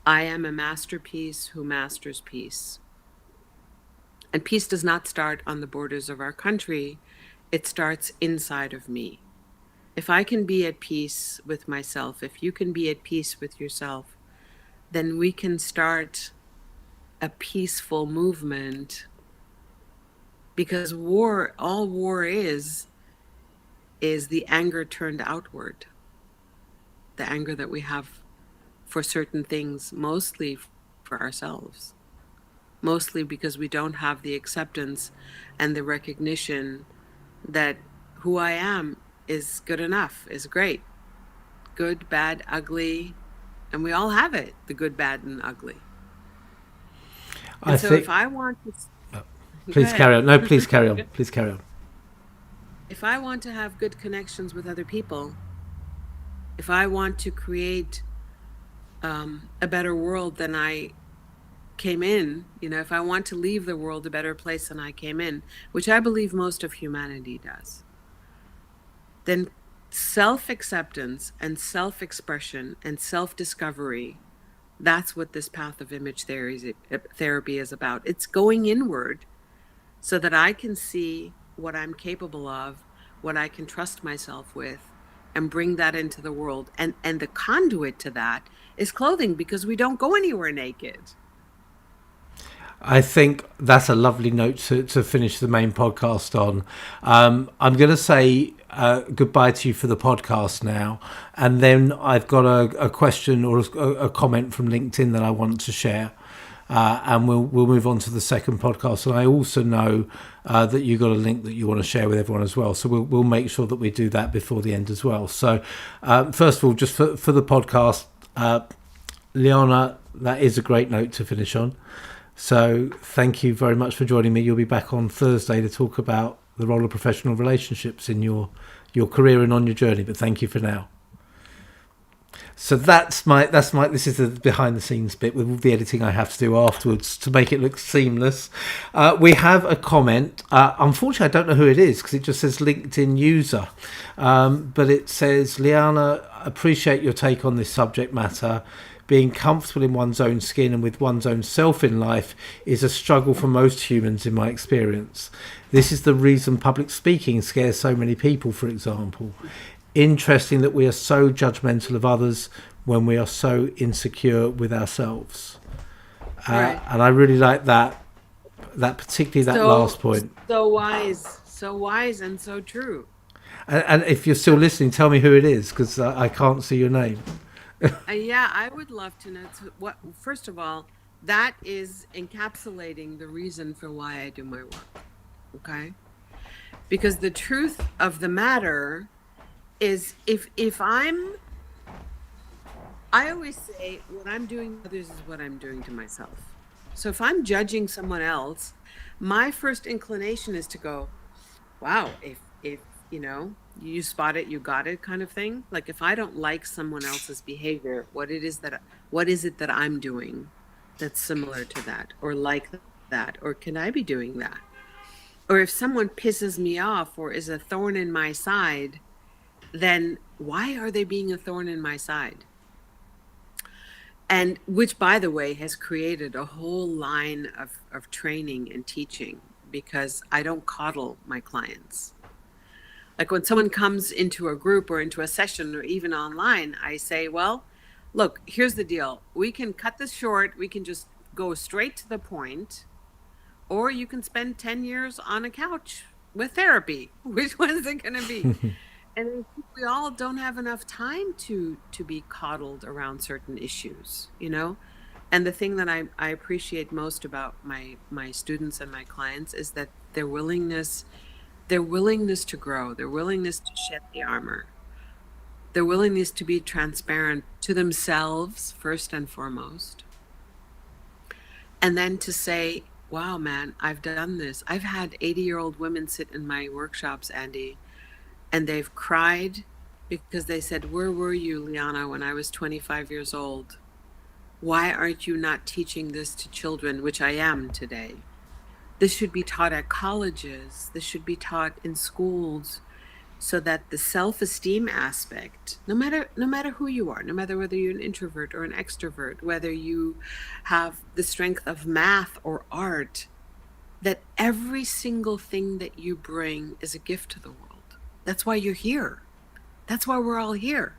I am a masterpiece who masters peace. And peace does not start on the borders of our country. It starts inside of me. If I can be at peace with myself, if you can be at peace with yourself, then we can start a peaceful movement. Because all war is is the anger turned outward, the anger that we have for certain things, mostly for ourselves, mostly because we don't have the acceptance and the recognition that who I am is good enough, is great. Good, bad, ugly, and we all have it, the good, bad, and ugly. I And so if think. I want to, go Please ahead. carry on. No, please carry on. Please carry on. If I want to have good connections with other people, if I want to create a better world than I came in, if I want to leave the world a better place than I came in, which I believe most of humanity does, then self acceptance and self expression and self discovery, that's what this path of image therapy is about. It's going inward so that I can see what I'm capable of, what I can trust myself with, and bring that into the world. And the conduit to that is clothing, because we don't go anywhere naked. I think that's a lovely note to finish the main podcast on. I'm going to say goodbye to you for the podcast now. And then I've got a question or a comment from LinkedIn that I want to share. And we'll move on to the second podcast. And I also know that you got a link that you want to share with everyone as well. So we'll make sure that we do that before the end as well. So first of all, just for the podcast, Liana, that is a great note to finish on. So thank you very much for joining me. You'll be back on Thursday to talk about the role of professional relationships in your career and on your journey. But thank you for now. So that's my this is the behind the scenes bit with all the editing I have to do afterwards to make it look seamless. We have a comment. Unfortunately, I don't know who it is because it just says LinkedIn user. But it says, Liana, appreciate your take on this subject matter. Being comfortable in one's own skin and with one's own self in life is a struggle for most humans in my experience. This is the reason public speaking scares so many people, for example. Interesting that we are so judgmental of others when we are so insecure with ourselves. Right. And I really like that particularly that last point. So wise and so true. And if you're still listening, tell me who it is, because I can't see your name. Yeah, I would love to know what. First of all, that is encapsulating the reason for why I do my work. Okay, because the truth of the matter is, I always say what I'm doing to others is what I'm doing to myself. So if I'm judging someone else, my first inclination is to go, wow, if you spot it, you got it, kind of thing. Like, if I don't like someone else's behavior, what is it that I'm doing that's similar to that, or like that, or can I be doing that? Or if someone pisses me off or is a thorn in my side, then why are they being a thorn in my side? And which, by the way, has created a whole line of training and teaching, because I don't coddle my clients. Like, when someone comes into a group or into a session or even online, I say, well, look, here's the deal. We can cut this short. We can just go straight to the point, or you can spend 10 years on a couch with therapy. Which one is it going to be? And I think we all don't have enough time to be coddled around certain issues, And the thing that I appreciate most about my students and my clients is that their willingness to grow, their willingness to shed the armor, their willingness to be transparent to themselves first and foremost, and then to say, wow, man, I've done this. I've had 80-year-old women sit in my workshops, Andy, and they've cried because they said, where were you, Liana, when I was 25 years old? Why aren't you not teaching this to children, which I am today? This should be taught at colleges. This should be taught in schools, so that the self-esteem aspect, no matter who you are, no matter whether you're an introvert or an extrovert, whether you have the strength of math or art, that every single thing that you bring is a gift to the world. That's why you're here. That's why we're all here.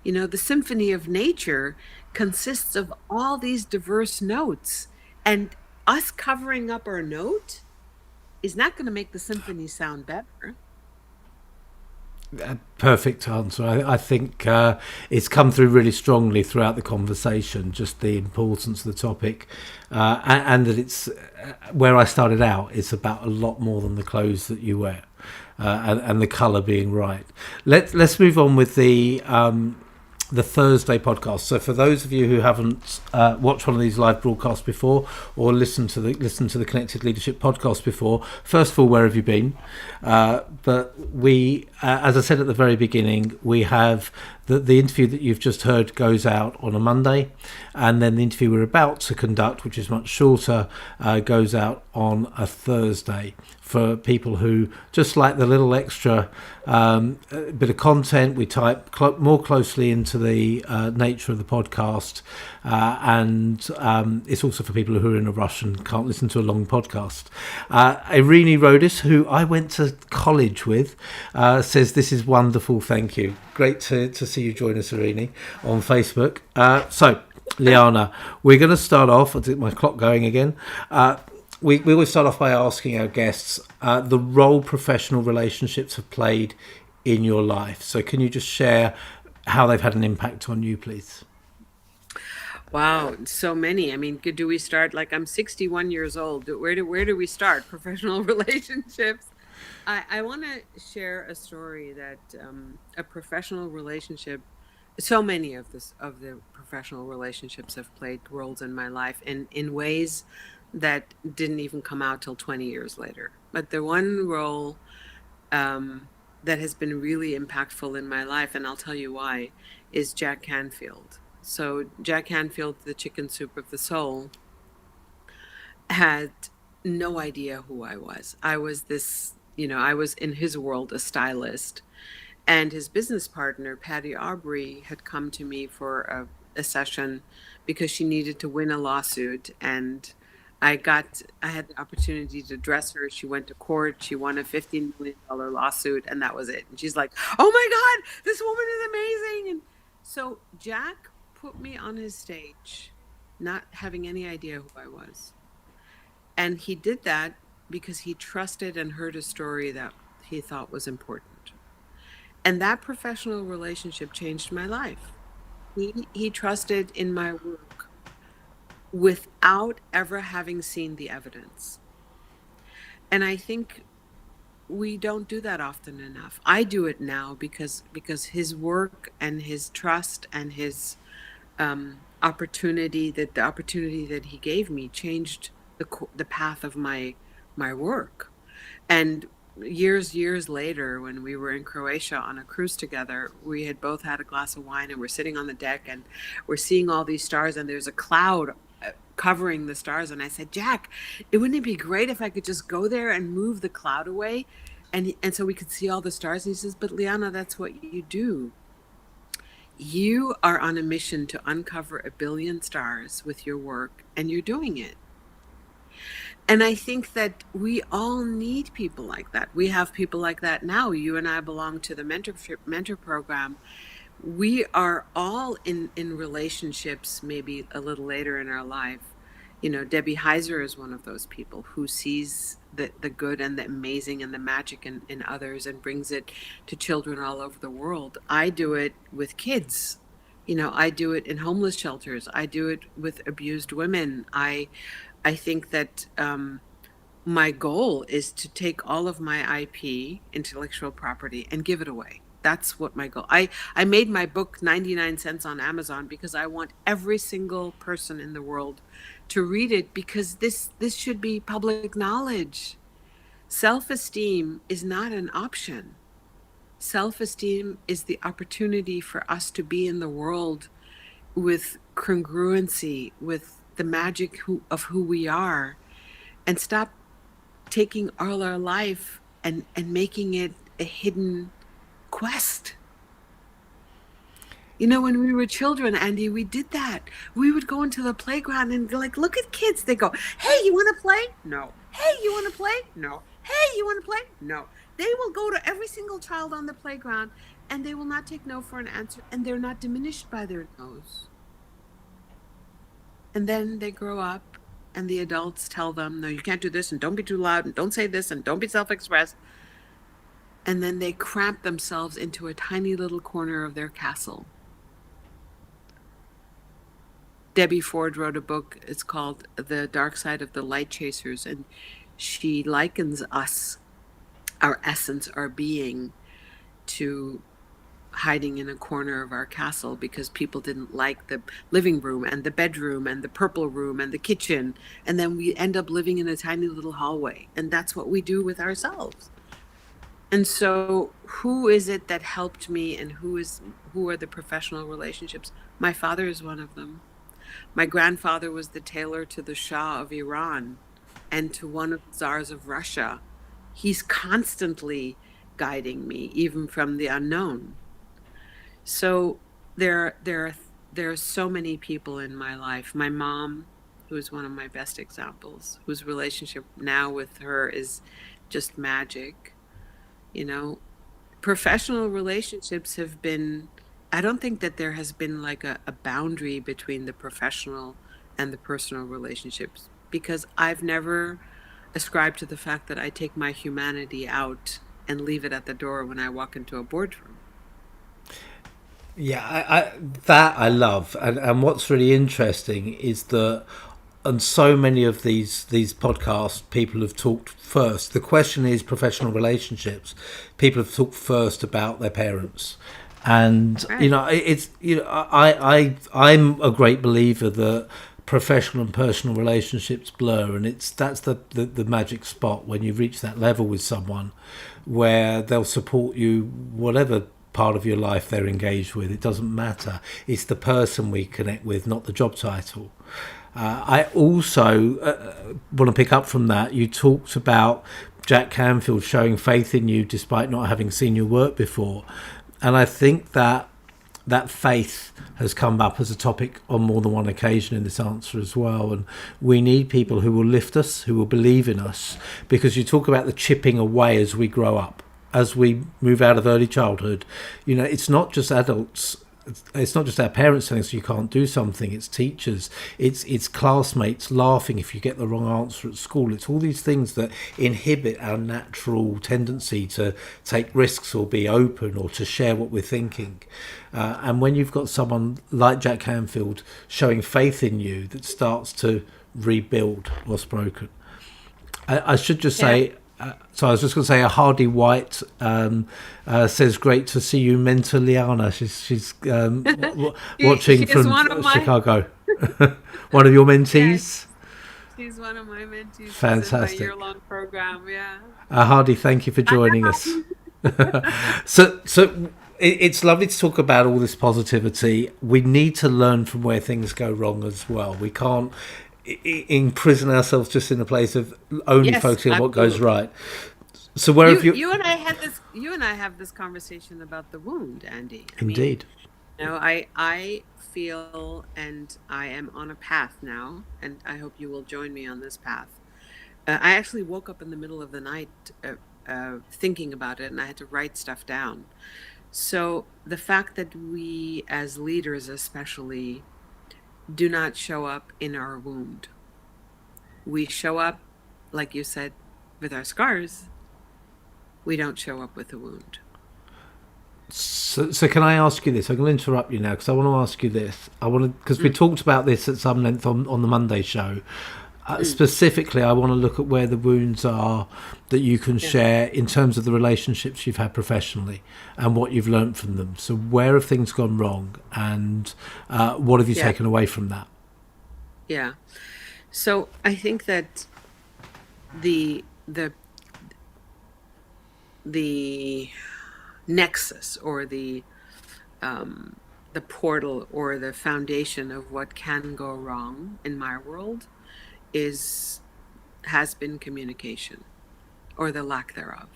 The symphony of nature consists of all these diverse notes, and us covering up our note is not going to make the symphony sound better. Perfect answer. I think it's come through really strongly throughout the conversation, just the importance of the topic, and that it's where I started out. It's about a lot more than the clothes that you wear, and the colour being right. Let's move on with the Thursday podcast. So for those of you who haven't watched one of these live broadcasts before, or listened to the Connected Leadership podcast before, first of all, where have you been? But we, as I said at the very beginning, we have the interview that you've just heard goes out on a Monday, and then the interview we're about to conduct, which is much shorter, goes out on a Thursday, for people who just like the little extra bit of content. We type more closely into the nature of the podcast, and it's also for people who are in a rush and can't listen to a long podcast. Irini Rodis, who I went to college with, says, "This is wonderful, thank you." Great to see you join us, Irini, on Facebook. So, Liana, we're going to start off. I'll get my clock going again. We always start off by asking our guests the role professional relationships have played in your life. So can you just share how they've had an impact on you, please? Wow, so many. I mean, do we start, like, I'm 61 years old. Where do we start? Professional relationships. I want to share a story that a professional relationship. So many of the professional relationships have played roles in my life in ways that didn't even come out till 20 years later. But the one role that has been really impactful in my life, and I'll tell you why, is Jack Canfield. So Jack Canfield, the chicken soup of the soul, had no idea who I was. I was this, I was in his world a stylist. And his business partner, Patty Aubrey, had come to me for a session because she needed to win a lawsuit. And I had the opportunity to dress her. She went to court. She won a $15 million lawsuit, and that was it. And she's like, "Oh my God, this woman is amazing." And so Jack put me on his stage, not having any idea who I was. And he did that because he trusted and heard a story that he thought was important. And that professional relationship changed my life. He trusted in my work without ever having seen the evidence. And I think we don't do that often enough. I do it now because his work and his trust and his opportunity that he gave me changed the path of my work. And years later, when we were in Croatia on a cruise together, we had both had a glass of wine, and we're sitting on the deck and we're seeing all these stars, and there's a cloud covering the stars. And I said, "Jack, wouldn't it be great if I could just go there and move the cloud away, and so we could see all the stars?" And he says, "But Liana, that's what you do. You are on a mission to uncover 1 billion stars with your work, and you're doing it." And I think that we all need people like that. We have people like that now. You and I belong to the mentor program. We are all in relationships, maybe a little later in our life. Debbie Heiser is one of those people who sees the good and the amazing and the magic in others and brings it to children all over the world. I do it with kids. I do it in homeless shelters. I do it with abused women. I think that my goal is to take all of my IP, intellectual property, and give it away. That's what my goal. I made my book 99 cents on Amazon because I want every single person in the world to read it, because this should be public knowledge. Self-esteem is not an option. Self-esteem is the opportunity for us to be in the world with congruency, with the magic of who we are, and stop taking all our life and making it a hidden quest. When we were children, Andy, we did that. We would go into the playground and look at kids. They go, "Hey, you want to play?" "No." "Hey, you want to play?" "No." "Hey, you want to play?" "No." They will go to every single child on the playground, and they will not take no for an answer, and they're not diminished by their no's. And then they grow up, and the adults tell them, "No, you can't do this, and don't be too loud, and don't say this, and don't be self-expressed." and then they cramp themselves into a tiny little corner of their castle. Debbie Ford wrote a book, it's called The Dark Side of the Light Chasers, and she likens us, our essence, our being, to hiding in a corner of our castle because people didn't like the living room and the bedroom and the purple room and the kitchen, and then we end up living in a tiny little hallway, and that's what we do with ourselves. And so who is it that helped me, and who are the professional relationships? My father is one of them. My grandfather was the tailor to the Shah of Iran and to one of the czars of Russia. He's constantly guiding me, even from the unknown. So there are so many people in my life. My mom, who is one of my best examples, whose relationship now with her is just magic. You know, professional relationships have been, I don't think that there has been like a boundary between the professional and the personal relationships, because I've never ascribed to the fact that I take my humanity out and leave it at the door when I walk into a boardroom. Yeah, that I love, and what's really interesting is that on so many of these podcasts, people have talked first. The question is professional relationships. People have talked first about their parents, and Right. it's I'm a great believer that professional and personal relationships blur, and that's the magic spot when you reach that level with someone where they'll support you whatever part of your life they're engaged with. It doesn't matter. It's the person we connect with, not the job title. I also want to pick up from that. You talked about Jack Canfield showing faith in you despite not having seen your work before. And I think that faith has come up as a topic on more than one occasion in this answer as well. And we need people who will lift us, who will believe in us, because you talk about the chipping away as we grow up, as we move out of early childhood. It's not just adults, it's not just our parents telling us you can't do something. It's teachers, it's classmates laughing if you get the wrong answer at school. It's all these things that inhibit our natural tendency to take risks or be open or to share what we're thinking. And when you've got someone like Jack Canfield showing faith in you, that starts to rebuild what's broken. I should just say, so I was just going to say, a Hardy White says, "Great to see you, mentor Liana." She's watching She is from one of my Chicago. One of your mentees. yes, she's one of my mentees. She's in my Fantastic. year-long program. Yeah, Hardy, thank you for joining us. So it's lovely to talk about all this positivity. We need to learn from where things go wrong as well. We can't imprison ourselves just in a place of only yes, focusing on what goes absolutely. right. So where have you? You and I had this. You and I have this conversation about the wound, Andy. I mean, Indeed. I feel, and I am on a path now, and I hope you will join me on this path. I actually woke up in the middle of the night thinking about it, and I had to write stuff down. So the fact that we, as leaders especially, do not show up in our wound. We show up, like you said, with our scars. We don't show up with a wound. So can I ask you this? I'm going to interrupt you now because I want to ask you this. Because we talked about this at some length on the Monday show. Specifically, I want to look at where the wounds are that you can share in terms of the relationships you've had professionally and what you've learned from them. So where have things gone wrong, and what have you Yeah. taken away from that? Yeah. So I think that the the the nexus, or the portal, or the foundation of what can go wrong in my world has been communication, or the lack thereof.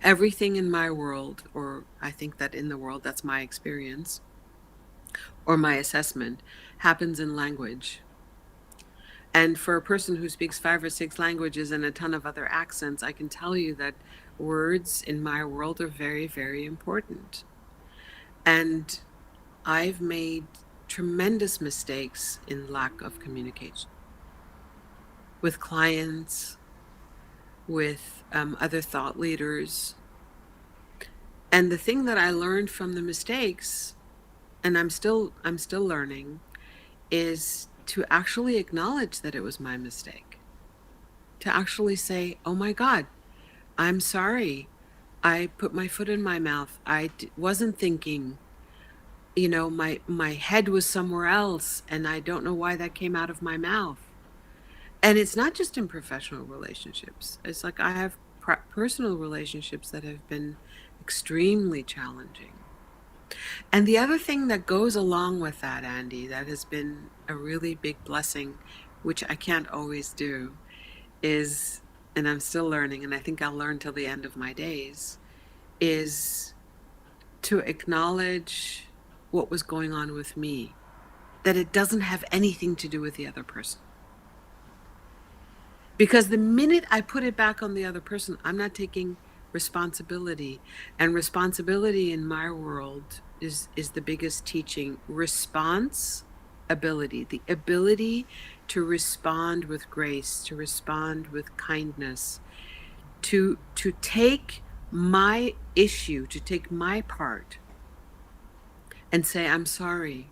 Everything in my world, or I think that in the world, that's my experience or my assessment, happens in language. And for a person who speaks 5 or 6 languages and a ton of other accents, I can tell you that words in my world are very, very important. And I've made tremendous mistakes in lack of communication with clients, with other thought leaders. And the thing that I learned from the mistakes, and I'm still learning, is to actually acknowledge that it was my mistake. To actually say, "Oh my God, I'm sorry. I put my foot in my mouth. Wasn't thinking. My head was somewhere else, and I don't know why that came out of my mouth." And it's not just in professional relationships. It's like I have personal relationships that have been extremely challenging. And the other thing that goes along with that, Andy, that has been a really big blessing, which I can't always do, is, and I'm still learning, and I think I'll learn till the end of my days, is to acknowledge what was going on with me, that it doesn't have anything to do with the other person. Because the minute I put it back on the other person, I'm not taking responsibility. And responsibility in my world is the biggest teaching. Response ability, the ability to respond with grace, to respond with kindness, to take my issue, to take my part and say, "I'm sorry,"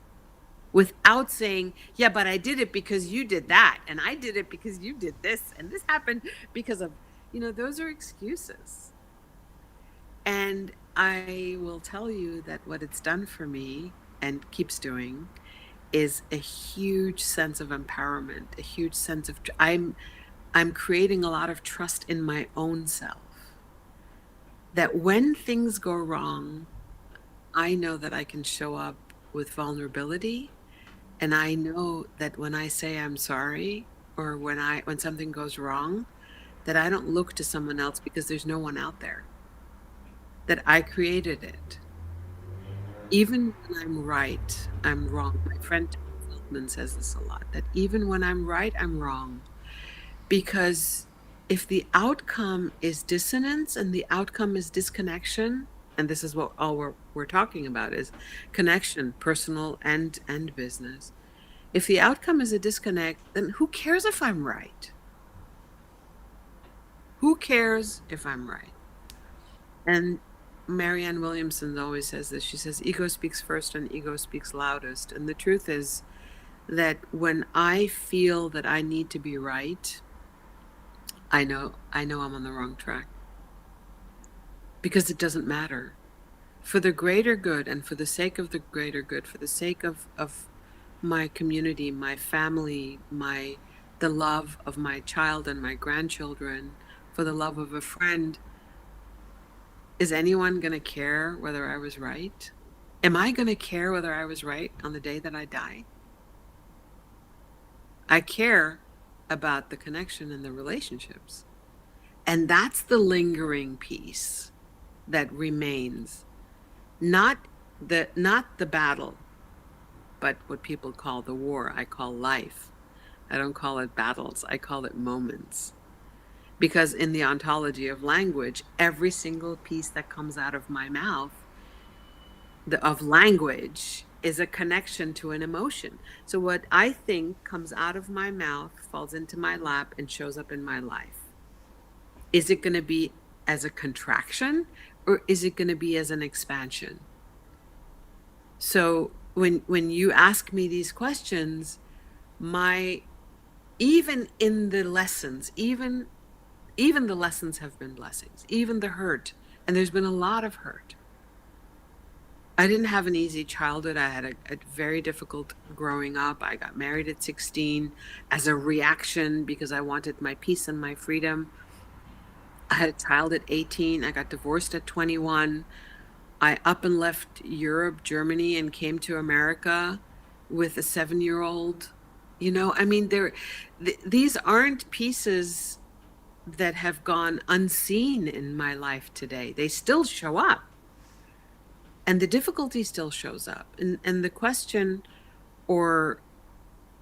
without saying, "Yeah, but I did it because you did that, and I did it because you did this, and this happened because of," those are excuses. And I will tell you that what it's done for me and keeps doing is a huge sense of empowerment, a huge sense of I'm creating a lot of trust in my own self. That when things go wrong, I know that I can show up with vulnerability. And I know that when I say I'm sorry, or when something goes wrong, that I don't look to someone else because there's no one out there. That I created it. Even when I'm right, I'm wrong. My friend Tom Feldman says this a lot, that even when I'm right, I'm wrong. Because if the outcome is dissonance and the outcome is disconnection, and this is what all we're talking about is connection, personal and business. If the outcome is a disconnect, then who cares if I'm right? Who cares if I'm right? And Marianne Williamson always says this. She says, ego speaks first and ego speaks loudest. And the truth is that when I feel that I need to be right, I know I'm on the wrong track. Because it doesn't matter. For the greater good and for the sake of the greater good, for the sake of my community, my family, the love of my child and my grandchildren, for the love of a friend, is anyone going to care whether I was right? Am I going to care whether I was right on the day that I die? I care about the connection and the relationships. And that's the lingering piece that remains. Not the battle, but what people call the war, I call life. I don't call it battles, I call it moments. Because in the ontology of language, every single piece that comes out of my mouth of language is a connection to an emotion. So what I think comes out of my mouth falls into my lap and shows up in my life. Is it going to be as a contraction or is it going to be as an expansion? So when you ask me these questions, even in the lessons, even the lessons have been blessings, even the hurt, and there's been a lot of hurt. I didn't have an easy childhood. I had a very difficult growing up. I got married at 16 as a reaction because I wanted my peace and my freedom. I had a child at 18. I got divorced at 21. I up and left Europe, Germany, and came to America with a 7-year-old. These aren't pieces that have gone unseen in my life today. They still show up. And the difficulty still shows up. And the question or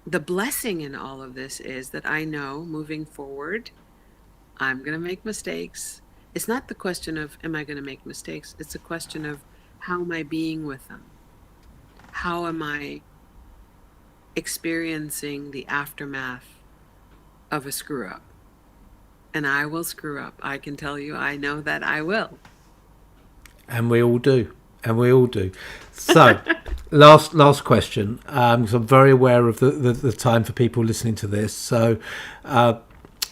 the blessing in all of this is that I know moving forward, I'm going to make mistakes. It's not the question of, am I going to make mistakes? It's a question of, how am I being with them? How am I experiencing the aftermath of a screw up? And I will screw up. I can tell you, I know that I will. And we all do. And we all do. So, last question. Because I'm very aware of the time for people listening to this. So,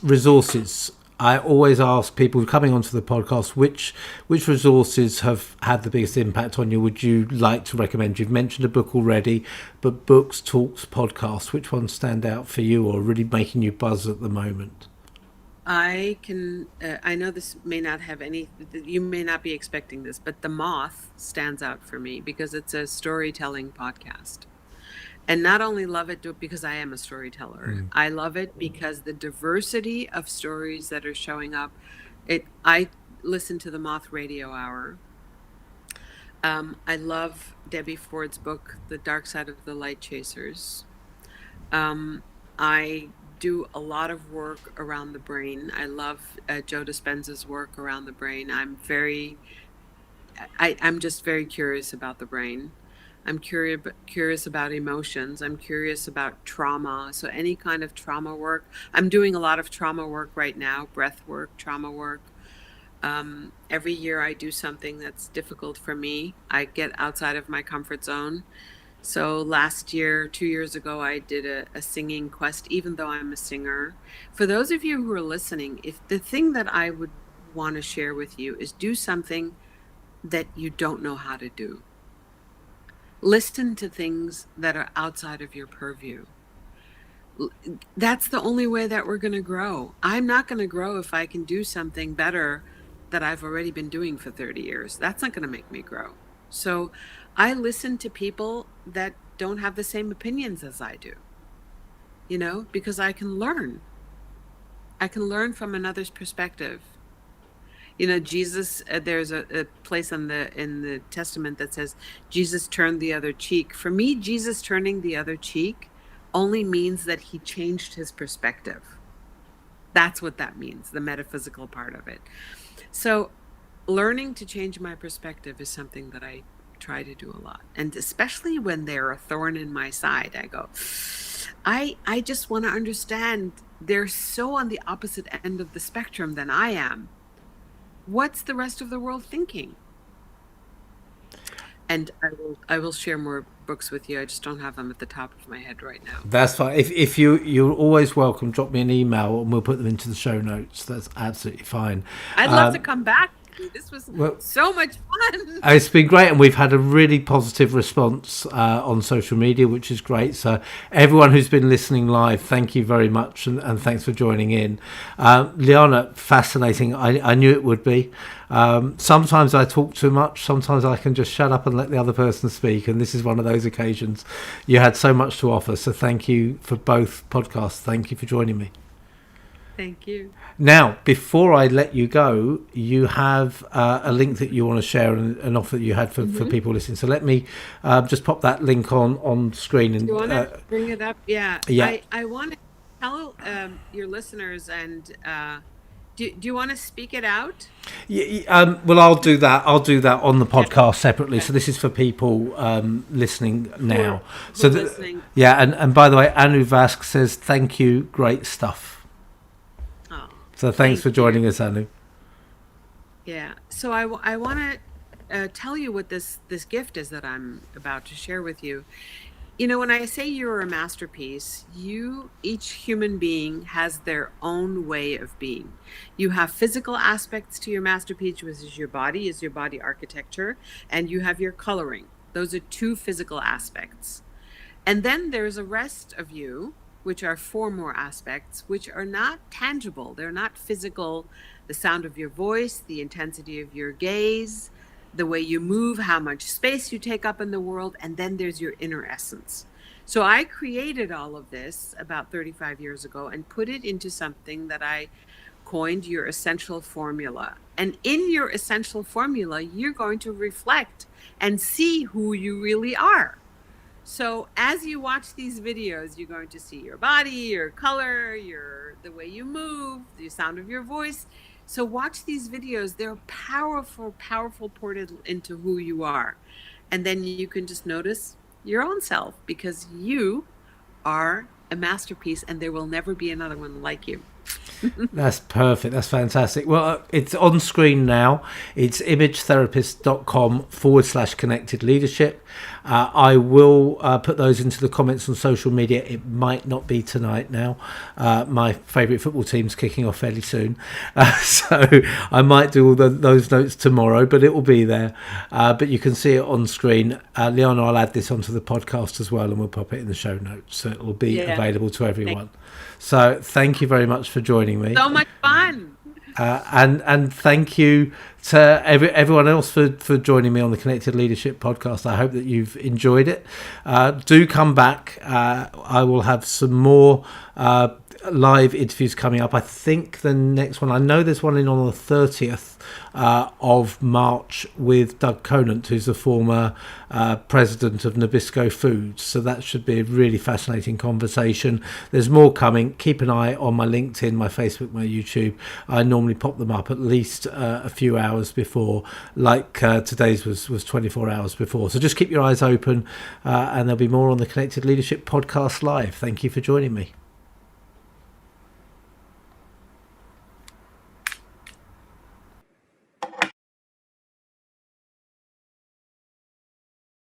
resources. I always ask people coming onto the podcast which resources have had the biggest impact on you. Would you like to recommend? You've mentioned a book already, but books, talks, podcasts. Which ones stand out for you or really making you buzz at the moment? I know this may not have any, you may not be expecting this, but The Moth stands out for me because it's a storytelling podcast. And not only love it because I am a storyteller, I love it because the diversity of stories that are showing up. I listen to the Moth Radio Hour. I love Debbie Ford's book, The Dark Side of the Light Chasers. I do a lot of work around the brain. I love Joe Dispenza's work around the brain. I'm just very curious about the brain. I'm curious about emotions. I'm curious about trauma. So any kind of trauma work. I'm doing a lot of trauma work right now, breath work, trauma work. Every year I do something that's difficult for me. I get outside of my comfort zone. So last year, 2 years ago, I did a singing quest, even though I'm a singer. For those of you who are listening, if the thing that I would want to share with you is do something that you don't know how to do. Listen to things that are outside of your purview. That's the only way that we're going to grow. I'm not going to grow if I can do something better that I've already been doing for 30 years. That's not going to make me grow. So I listen to people that don't have the same opinions as I do, because I can learn. I can learn from another's perspective. Jesus, there's a place in the Testament that says Jesus turned the other cheek. For me, Jesus turning the other cheek only means that he changed his perspective. That's what that means, the metaphysical part of it. So learning to change my perspective is something that I try to do a lot. And especially when they're a thorn in my side, I go, I just want to understand. They're so on the opposite end of the spectrum than I am. What's the rest of the world thinking? And I will share more books with you. I just don't have them at the top of my head right now. That's fine. If you're always welcome, drop me an email and we'll put them into the show notes. That's absolutely fine. I'd love to come back. This was so much fun. It's been great, and we've had a really positive response on social media, which is great. So everyone who's been listening live, thank you very much, and thanks for joining in. Lyanna, fascinating. I knew it would be. Sometimes I talk too much. Sometimes I can just shut up and let the other person speak, and this is one of those occasions. You had so much to offer, so thank you for both podcasts. Thank you for joining me. Thank you. Now, before I let you go, you have a link that you want to share, an offer that you had for people listening. So let me just pop that link on screen. And you want to bring it up? Yeah. I want to tell your listeners, and do you want to speak it out? Well, I'll do that. I'll do that on the podcast separately. Okay. So this is for people listening now. Listening. Yeah, and by the way, Anu Vask says, thank you, great stuff. So thanks for joining us, Anu. Yeah. So I want to tell you what this gift is that I'm about to share with you. When I say you're a masterpiece, each human being has their own way of being. You have physical aspects to your masterpiece, which is your body architecture, and you have your coloring. Those are two physical aspects. And then there's a rest of you, which are 4 more aspects, which are not tangible. They're not physical. The sound of your voice, the intensity of your gaze, the way you move, how much space you take up in the world, and then there's your inner essence. So I created all of this about 35 years ago and put it into something that I coined your essential formula. And in your essential formula, you're going to reflect and see who you really are. So as you watch these videos, you're going to see your body, your color, the way you move, the sound of your voice. So watch these videos. They're powerful, powerful portal into who you are. And then you can just notice your own self, because you are a masterpiece and there will never be another one like you. That's perfect. That's fantastic. Well, it's on screen now. It's imagetherapist.com/connected leadership. I will put those into the comments on social media. It might not be tonight now. My favourite football team's kicking off fairly soon. So I might do all those notes tomorrow, but it will be there. But you can see it on screen. Lyanna, I'll add this onto the podcast as well, and we'll pop it in the show notes. So it will be available to everyone. So thank you very much for joining me. So much fun. And thank you to everyone else for joining me on the Connected Leadership podcast. I hope that you've enjoyed it. Do come back. I will have some more live interviews coming up. I think the next one, I know there's one in on the 30th of March with Doug Conant, who's the former president of Nabisco Foods. So that should be a really fascinating conversation. There's more coming. Keep an eye on my LinkedIn, my Facebook, my YouTube. I normally pop them up at least a few hours before, like today's was 24 hours before. So just keep your eyes open, and there'll be more on the Connected Leadership podcast live. Thank you for joining me.